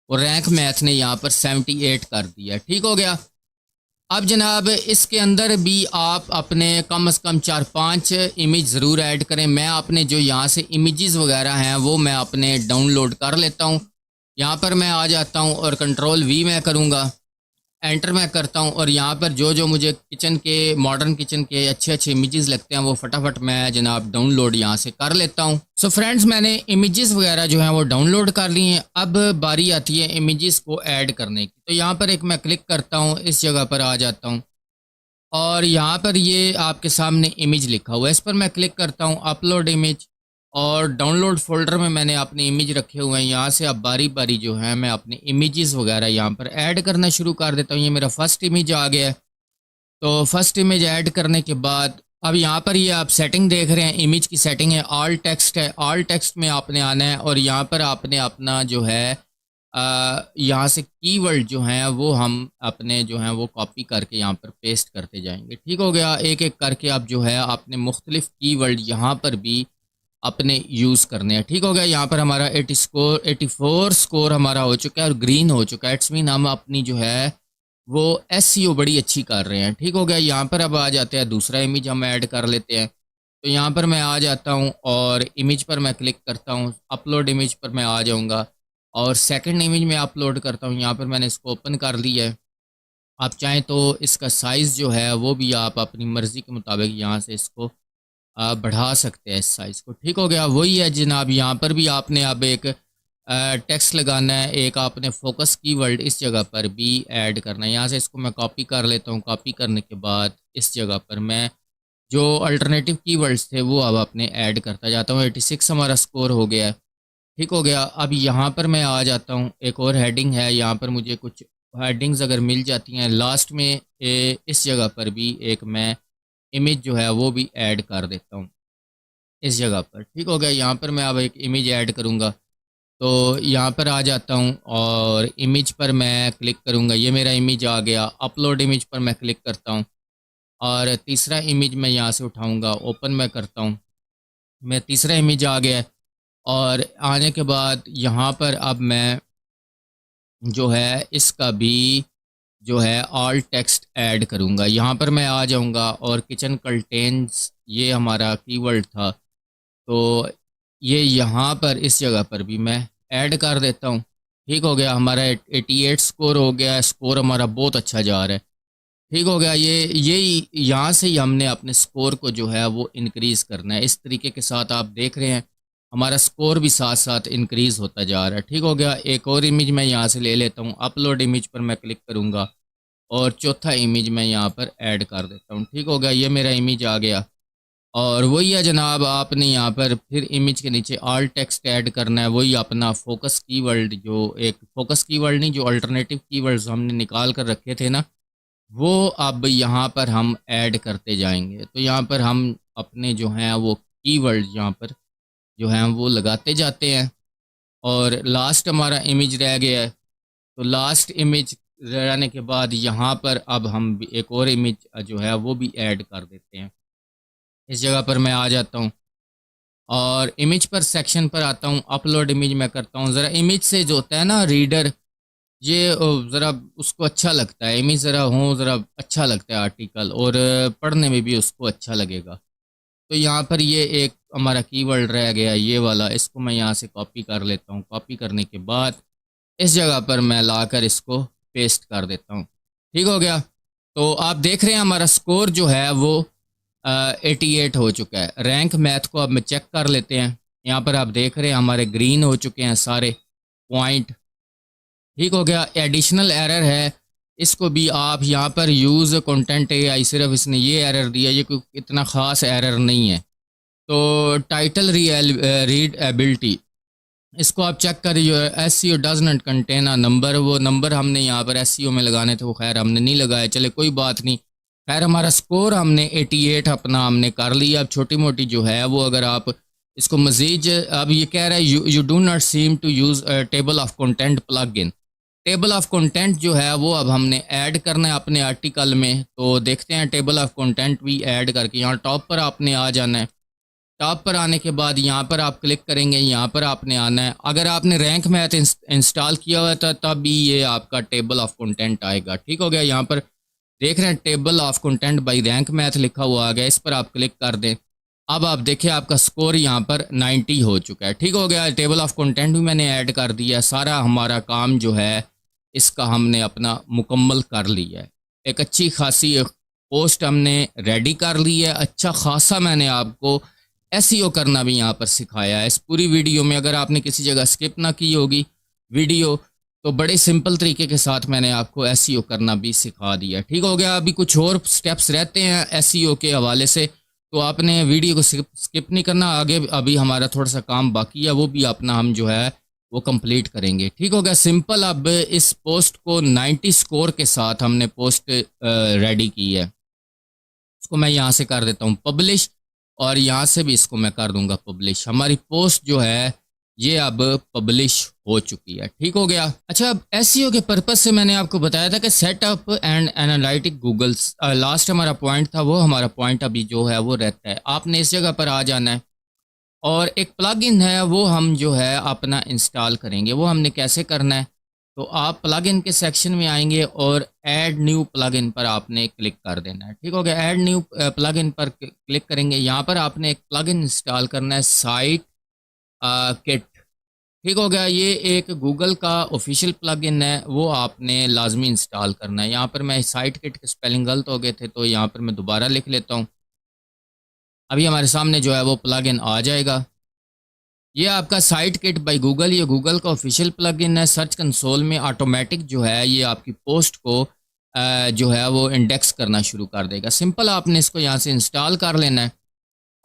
वो रैंक मैथ ने यहाँ पर 78 कर दिया। ठीक हो गया। अब जनाब इसके अंदर भी आप अपने कम से कम 4-5 इमेज ज़रूर ऐड करें। मैं अपने जो यहाँ से इमेजेस वगैरह हैं वो मैं अपने डाउनलोड कर लेता हूँ। यहाँ पर मैं आ जाता हूँ और कंट्रोल V मैं करूँगा एंटर मैं करता हूँ और यहाँ पर जो जो मुझे किचन के, मॉडर्न किचन के अच्छे अच्छे इमेजेस लगते हैं वो फटाफट मैं जनाब डाउनलोड यहाँ से कर लेता हूँ। सो फ्रेंड्स, मैंने इमेजेस वगैरह जो हैं वो डाउनलोड कर ली हैं। अब बारी आती है इमेजेस को ऐड करने की। तो यहाँ पर एक मैं क्लिक करता हूँ, इस जगह पर आ जाता हूँ और यहाँ पर ये आपके सामने इमेज लिखा हुआ है, इस पर मैं क्लिक करता हूँ, अपलोड इमेज। और डाउनलोड फोल्डर में मैंने अपने इमेज रखे हुए हैं। यहाँ से अब बारी बारी जो है मैं अपने इमेजेस वगैरह यहाँ पर ऐड करना शुरू कर देता हूँ। ये मेरा फर्स्ट इमेज आ गया है। तो फर्स्ट इमेज ऐड करने के बाद अब यहाँ पर ये आप सेटिंग देख रहे हैं, इमेज की सेटिंग है, ऑल टेक्स्ट है। ऑल टेक्स्ट में आपने आना है और यहाँ पर आपने अपना जो है यहाँ से कीवर्ड जो हैं वो हम अपने जो हैं वो कॉपी करके यहाँ पर पेस्ट करते जाएंगे। ठीक हो गया। एक एक करके आप जो है आपने मुख्तलिफ कीवर्ड यहाँ पर भी अपने यूज़ करने हैं। ठीक हो गया। यहाँ पर हमारा 84 स्कोर हमारा हो चुका है और ग्रीन हो चुका है। इट्स मीन हम अपनी जो है वो एसईओ बड़ी अच्छी कर रहे हैं। ठीक हो गया। यहाँ पर अब आ जाते हैं, दूसरा इमेज हम ऐड कर लेते हैं। तो यहाँ पर मैं आ जाता हूँ और इमेज पर मैं क्लिक करता हूँ, अपलोड इमेज पर मैं आ जाऊँगा और सेकंड इमेज में अपलोड करता हूँ। यहाँ पर मैंने इसको ओपन कर लिया है। आप चाहें तो इसका साइज़ जो है वो भी आप अपनी मर्ज़ी के मुताबिक यहाँ से इसको बढ़ा सकते हैं, इस साइज़ को। ठीक हो गया। वही है जनाब, यहाँ पर भी आपने अब एक टेक्स्ट लगाना है, एक आपने फोकस कीवर्ड इस जगह पर भी ऐड करना है। यहाँ से इसको मैं कॉपी कर लेता हूँ। कॉपी करने के बाद इस जगह पर मैं जो अल्टरनेटिव कीवर्ड्स थे वो अब अपने ऐड करता जाता हूँ। 86 हमारा स्कोर हो गया है। ठीक हो गया। अब यहाँ पर मैं आ जाता हूँ, एक और हेडिंग है, यहाँ पर मुझे कुछ हेडिंग्स अगर मिल जाती हैं लास्ट में इस जगह पर भी एक मैं इमेज जो है वो भी ऐड कर देता हूँ इस जगह पर। ठीक हो गया। यहाँ पर मैं अब एक इमेज ऐड करूँगा। तो यहाँ पर आ जाता हूँ और इमेज पर मैं क्लिक करूँगा। ये मेरा इमेज आ गया। अपलोड इमेज पर मैं क्लिक करता हूँ और तीसरा इमेज मैं यहाँ से उठाऊँगा, ओपन मैं करता हूँ। मैं तीसरा इमेज आ गया है और आने के बाद यहाँ पर अब मैं जो है इसका भी जो है ऑल टेक्स्ट ऐड करूँगा। यहाँ पर मैं आ जाऊँगा और किचन कंटेंट्स ये हमारा कीवर्ड था, तो ये यहाँ पर इस जगह पर भी मैं ऐड कर देता हूँ। ठीक हो गया। हमारा 88 स्कोर हो गया है। स्कोर हमारा बहुत अच्छा जा रहा है। ठीक हो गया। ये यहाँ से ही हमने अपने स्कोर को जो है वो इंक्रीज़ करना है। इस तरीके के साथ आप देख रहे हैं हमारा स्कोर भी साथ साथ इंक्रीज़ होता जा रहा है। ठीक हो गया। एक और इमेज मैं यहाँ से ले लेता हूँ। अपलोड इमेज पर मैं क्लिक करूँगा और चौथा इमेज मैं यहाँ पर ऐड कर देता हूँ। ठीक हो गया। ये मेरा इमेज आ गया और वही है जनाब, आपने यहाँ पर फिर इमेज के नीचे ऑल टेक्स्ट ऐड करना है। वही अपना फोकस कीवर्ड, जो एक फोकस कीवर्ड नहीं, जो अल्टरनेटिव कीवर्ड्स हमने निकाल कर रखे थे ना, वो अब यहाँ पर हम ऐड करते जाएंगे। तो यहाँ पर हम अपने जो हैं वो कीवर्ड यहाँ पर जो हैं वो लगाते जाते हैं और लास्ट हमारा इमेज रह गया है। तो लास्ट इमेज रहने के बाद यहाँ पर अब हम एक और इमेज जो है वो भी ऐड कर देते हैं। इस जगह पर मैं आ जाता हूँ और इमेज पर सेक्शन पर आता हूँ, अपलोड इमेज मैं करता हूँ। ज़रा इमेज से जो होता है ना रीडर, ये ज़रा उसको अच्छा लगता है, इमेज ज़रा हो, ज़रा अच्छा लगता है आर्टिकल, और पढ़ने में भी उसको अच्छा लगेगा। तो यहाँ पर ये एक हमारा कीवर्ड रह गया ये वाला, इसको मैं यहाँ से कॉपी कर लेता हूँ। कॉपी करने के बाद इस जगह पर मैं लाकर इसको पेस्ट कर देता हूँ। ठीक हो गया। तो आप देख रहे हैं हमारा स्कोर जो है वो 88 हो चुका है। रैंक मैथ को अब मैं चेक कर लेते हैं। यहाँ पर आप देख रहे हैं हमारे ग्रीन हो चुके हैं सारे पॉइंट। ठीक हो गया। एडिशनल एरर है, इसको भी आप यहाँ पर यूज़ कंटेंट एआई, सिर्फ इसने ये एरर दिया, ये कोई इतना ख़ास एरर नहीं है। तो टाइटल रीड एबिलिटी, इसको आप चेक करिए। SEO does not contain a number, वो नंबर हमने यहाँ पर SEO में लगाने थे, वो खैर हमने नहीं लगाए, चले कोई बात नहीं। खैर हमारा स्कोर हमने 88 अपना हमने कर लिया। अब छोटी मोटी जो है वो अगर आप इसको मज़ीद, अब ये कह रहा है you do not seem to use table of content plug in. Table of content जो है वो अब हमने ऐड करना है अपने आर्टिकल में। तो देखते हैं, टेबल ऑफ कंटेंट भी ऐड करके यहाँ टॉप पर आपने आ जाना है। टॉप पर आने के बाद यहाँ पर आप क्लिक करेंगे, यहाँ पर आपने आना है। अगर आपने रैंक मैथ इंस्टॉल किया हुआ था तब भी ये आपका टेबल ऑफ कंटेंट आएगा। ठीक हो गया। यहाँ पर देख रहे हैं table of content bye rank math लिखा हुआ आ गया, इस पर आप क्लिक कर दें। अब आप देखिए आपका स्कोर यहाँ पर 90 हो चुका है। ठीक हो गया। टेबल ऑफ कंटेंट भी मैंने ऐड कर दिया। सारा हमारा काम जो है इसका हमने अपना मुकम्मल कर लिया है। एक अच्छी खासी एक पोस्ट हमने रेडी कर ली है। अच्छा खासा मैंने आपको एसईओ करना भी यहाँ पर सिखाया है इस पूरी वीडियो में। अगर आपने किसी जगह स्किप ना की होगी वीडियो तो बड़े सिंपल तरीके के साथ मैंने आपको एसईओ करना भी सिखा दिया। ठीक हो गया। अभी कुछ और स्टेप्स रहते हैं एसईओ के हवाले से, तो आपने वीडियो को स्किप नहीं करना। आगे अभी हमारा थोड़ा सा काम बाकी है, वो भी अपना हम जो है वो कंप्लीट करेंगे। ठीक हो गया। सिंपल अब इस पोस्ट को 90 स्कोर के साथ हमने पोस्ट रेडी की है। इसको मैं यहाँ से कर देता हूँ पब्लिश, और यहाँ से भी इसको मैं कर दूंगा पब्लिश। हमारी पोस्ट जो है ये अब पब्लिश हो चुकी है। ठीक हो गया। अच्छा, अब एसईओ के पर्पस से मैंने आपको बताया था कि setup and analytic Google's last हमारा पॉइंट था, वो हमारा पॉइंट अभी जो है वो रहता है। आपने इस जगह पर आ जाना है और एक प्लगइन है वो हम जो है अपना इंस्टॉल करेंगे। वो हमने कैसे करना है, तो आप प्लगइन के सेक्शन में आएंगे और ऐड न्यू प्लगइन पर आपने क्लिक कर देना है। ठीक हो गया। ऐड न्यू प्लगइन पर क्लिक करेंगे। यहाँ पर आपने एक प्लगइन इंस्टॉल करना है, साइट किट। ठीक हो गया। ये एक गूगल का ऑफिशियल प्लगइन है, वो आपने लाजमी इंस्टॉल करना है। यहाँ पर मैं साइट किट के स्पेलिंग गलत हो गए थे, तो यहाँ पर मैं दोबारा लिख लेता हूँ। अभी हमारे सामने जो है वो प्लगइन आ जाएगा। ये आपका साइट किट बाय गूगल, ये गूगल का ऑफिशियल प्लगइन है। सर्च कंसोल में ऑटोमेटिक जो है ये आपकी पोस्ट को जो है वो इंडेक्स करना शुरू कर देगा। सिंपल आपने इसको यहाँ से इंस्टॉल कर लेना है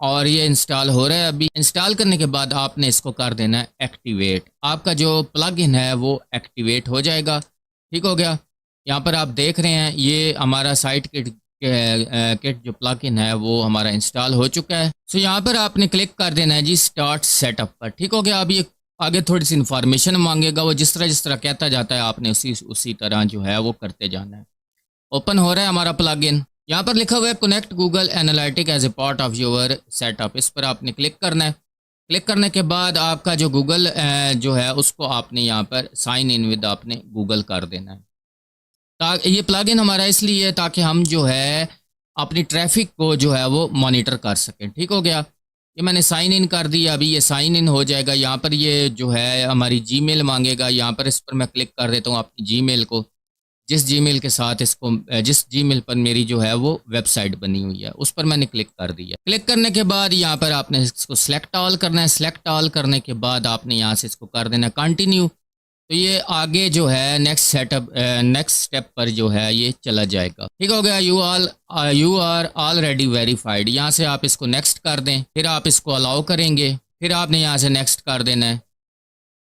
और ये इंस्टॉल हो रहा है। अभी इंस्टॉल करने के बाद आपने इसको कर देना है एक्टिवेट। आपका जो प्लगइन है वो एक्टिवेट हो जाएगा। ठीक हो गया। यहाँ पर आप देख रहे हैं ये हमारा साइट किट जो प्लगइन है वो हमारा इंस्टॉल हो चुका है। सो यहाँ पर आपने क्लिक कर देना है जी स्टार्ट सेटअप पर। ठीक हो गया। अब ये आगे थोड़ी सी इन्फॉर्मेशन मांगेगा, वो जिस तरह कहता जाता है आपने उसी तरह जो है वो करते जाना है। ओपन हो रहा है हमारा प्लगइन। यहाँ पर लिखा हुआ है connect Google analytic as a part of your setup. इस पर आपने क्लिक करना है। क्लिक करने के बाद आपका जो गूगल जो है उसको आपने यहाँ पर साइन इन विद आपने गूगल कर देना है। ये प्लगइन हमारा इसलिए है ताकि हम जो है अपनी ट्रैफिक को जो है वो मॉनिटर कर सकें। ठीक हो गया। ये मैंने साइन इन कर दिया। अभी ये साइन इन हो जाएगा। यहाँ पर ये जो है हमारी जीमेल मांगेगा। यहाँ पर इस पर मैं क्लिक कर देता हूँ अपनी जीमेल को, जिस जीमेल के साथ इसको जिस जीमेल पर मेरी जो है वो वेबसाइट बनी हुई है उस पर मैंने क्लिक कर दिया। क्लिक करने के बाद यहाँ पर आपने इसको सिलेक्ट ऑल करना है। सिलेक्ट ऑल करने के बाद आपने यहाँ से इसको कर देना कंटिन्यू। तो ये आगे जो है नेक्स्ट स्टेप पर जो है ये चला जाएगा। ठीक हो गया। You are already verified. यहाँ से आप इसको नेक्स्ट कर दें, फिर आप इसको अलाउ करेंगे, फिर आपने यहाँ से नेक्स्ट कर देना है।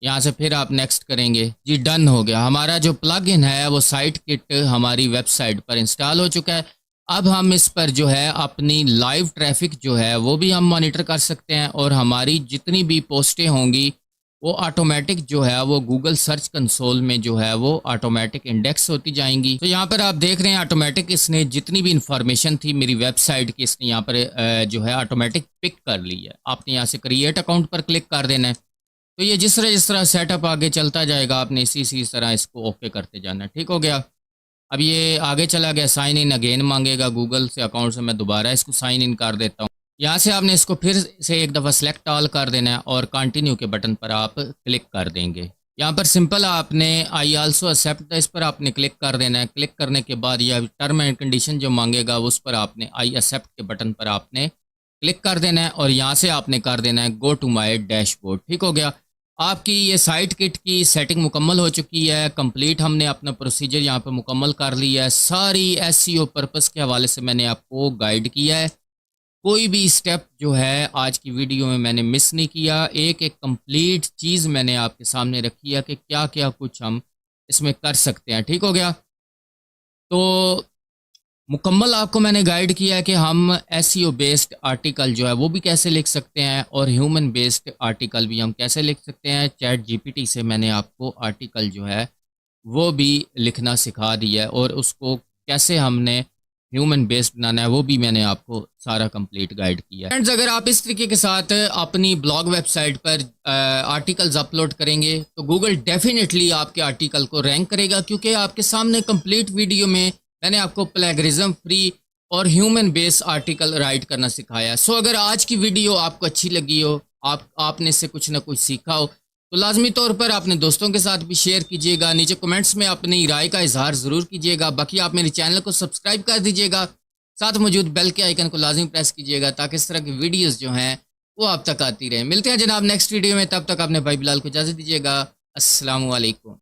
यहाँ से फिर आप नेक्स्ट करेंगे जी, डन हो गया। हमारा जो प्लगइन है वो साइट किट हमारी वेबसाइट पर इंस्टॉल हो चुका है। अब हम इस पर जो है अपनी लाइव ट्रैफिक जो है वो भी हम मॉनिटर कर सकते हैं और हमारी जितनी भी पोस्टें होंगी वो ऑटोमेटिक जो है वो गूगल सर्च कंसोल में जो है वो ऑटोमेटिक इंडेक्स होती जाएंगी। तो यहाँ पर आप देख रहे हैं ऑटोमेटिक इसने जितनी भी इंफॉर्मेशन थी मेरी वेबसाइट की इसने यहाँ पर जो है ऑटोमेटिक पिक कर ली है। आपने यहाँ से क्रिएट अकाउंट पर क्लिक कर देना है। तो ये जिस तरह सेटअप आगे चलता जाएगा आपने इसी तरह इसको ओके करते जाना है। ठीक हो गया। अब ये आगे चला गया। साइन इन अगेन मांगेगा गूगल से अकाउंट से। मैं दोबारा इसको साइन इन कर देता हूँ। यहाँ से आपने इसको फिर से एक दफ़ा सेलेक्ट ऑल कर देना है और कंटिन्यू के बटन पर आप क्लिक कर देंगे। यहाँ पर सिंपल आपने आई आल्सो एक्सेप्ट इस पर आपने क्लिक कर देना है। क्लिक करने के बाद यह टर्म एंड कंडीशन जो मांगेगा उस पर आपने आई एक्सेप्ट के बटन पर आपने क्लिक कर देना है और यहाँ से आपने कर देना है गो टू माई डैशबोर्ड। ठीक हो गया। आपकी ये साइट किट की सेटिंग मुकम्मल हो चुकी है। कंप्लीट हमने अपना प्रोसीजर यहाँ पर मुकम्मल कर लिया है। सारी एसईओ पर्पस के हवाले से मैंने आपको गाइड किया है। कोई भी स्टेप जो है आज की वीडियो में मैंने मिस नहीं किया। एक एक कंप्लीट चीज़ मैंने आपके सामने रखी है कि क्या क्या कुछ हम इसमें कर सकते हैं। ठीक हो गया। तो मुकम्मल आपको मैंने गाइड किया है कि हम एसईओ बेस्ड आर्टिकल जो है वो भी कैसे लिख सकते हैं और ह्यूमन बेस्ड आर्टिकल भी हम कैसे लिख सकते हैं। चैट जीपीटी से मैंने आपको आर्टिकल जो है वो भी लिखना सिखा दिया है और उसको कैसे हमने ह्यूमन बेस्ड बनाना है वो भी मैंने आपको सारा कंप्लीट गाइड किया है। फ्रेंड्स, अगर आप इस तरीके के साथ अपनी ब्लॉग वेबसाइट पर आर्टिकल्स अपलोड करेंगे तो गूगल डेफिनेटली आपके आर्टिकल को रैंक करेगा, क्योंकि आपके सामने कंप्लीट वीडियो में मैंने आपको प्लेगरिज्म फ्री और ह्यूमन बेस्ड आर्टिकल राइट करना सिखाया। सो अगर आज की वीडियो आपको अच्छी लगी हो, आपने इससे कुछ ना कुछ सीखा हो, तो लाजमी तौर पर अपने दोस्तों के साथ भी शेयर कीजिएगा। नीचे कमेंट्स में अपनी राय का इजहार ज़रूर कीजिएगा। बाकी आप मेरे चैनल को सब्सक्राइब कर दीजिएगा, साथ मौजूद बेल के आइकन को लाजमी प्रेस कीजिएगा ताकि इस तरह की वीडियोस जो हैं वो आप तक आती रहे। मिलते हैं जनाब नेक्स्ट वीडियो में, तब तक अपने भाई बिलाल को इजाज़त दीजिएगा। अस्सलामु अलैकुम।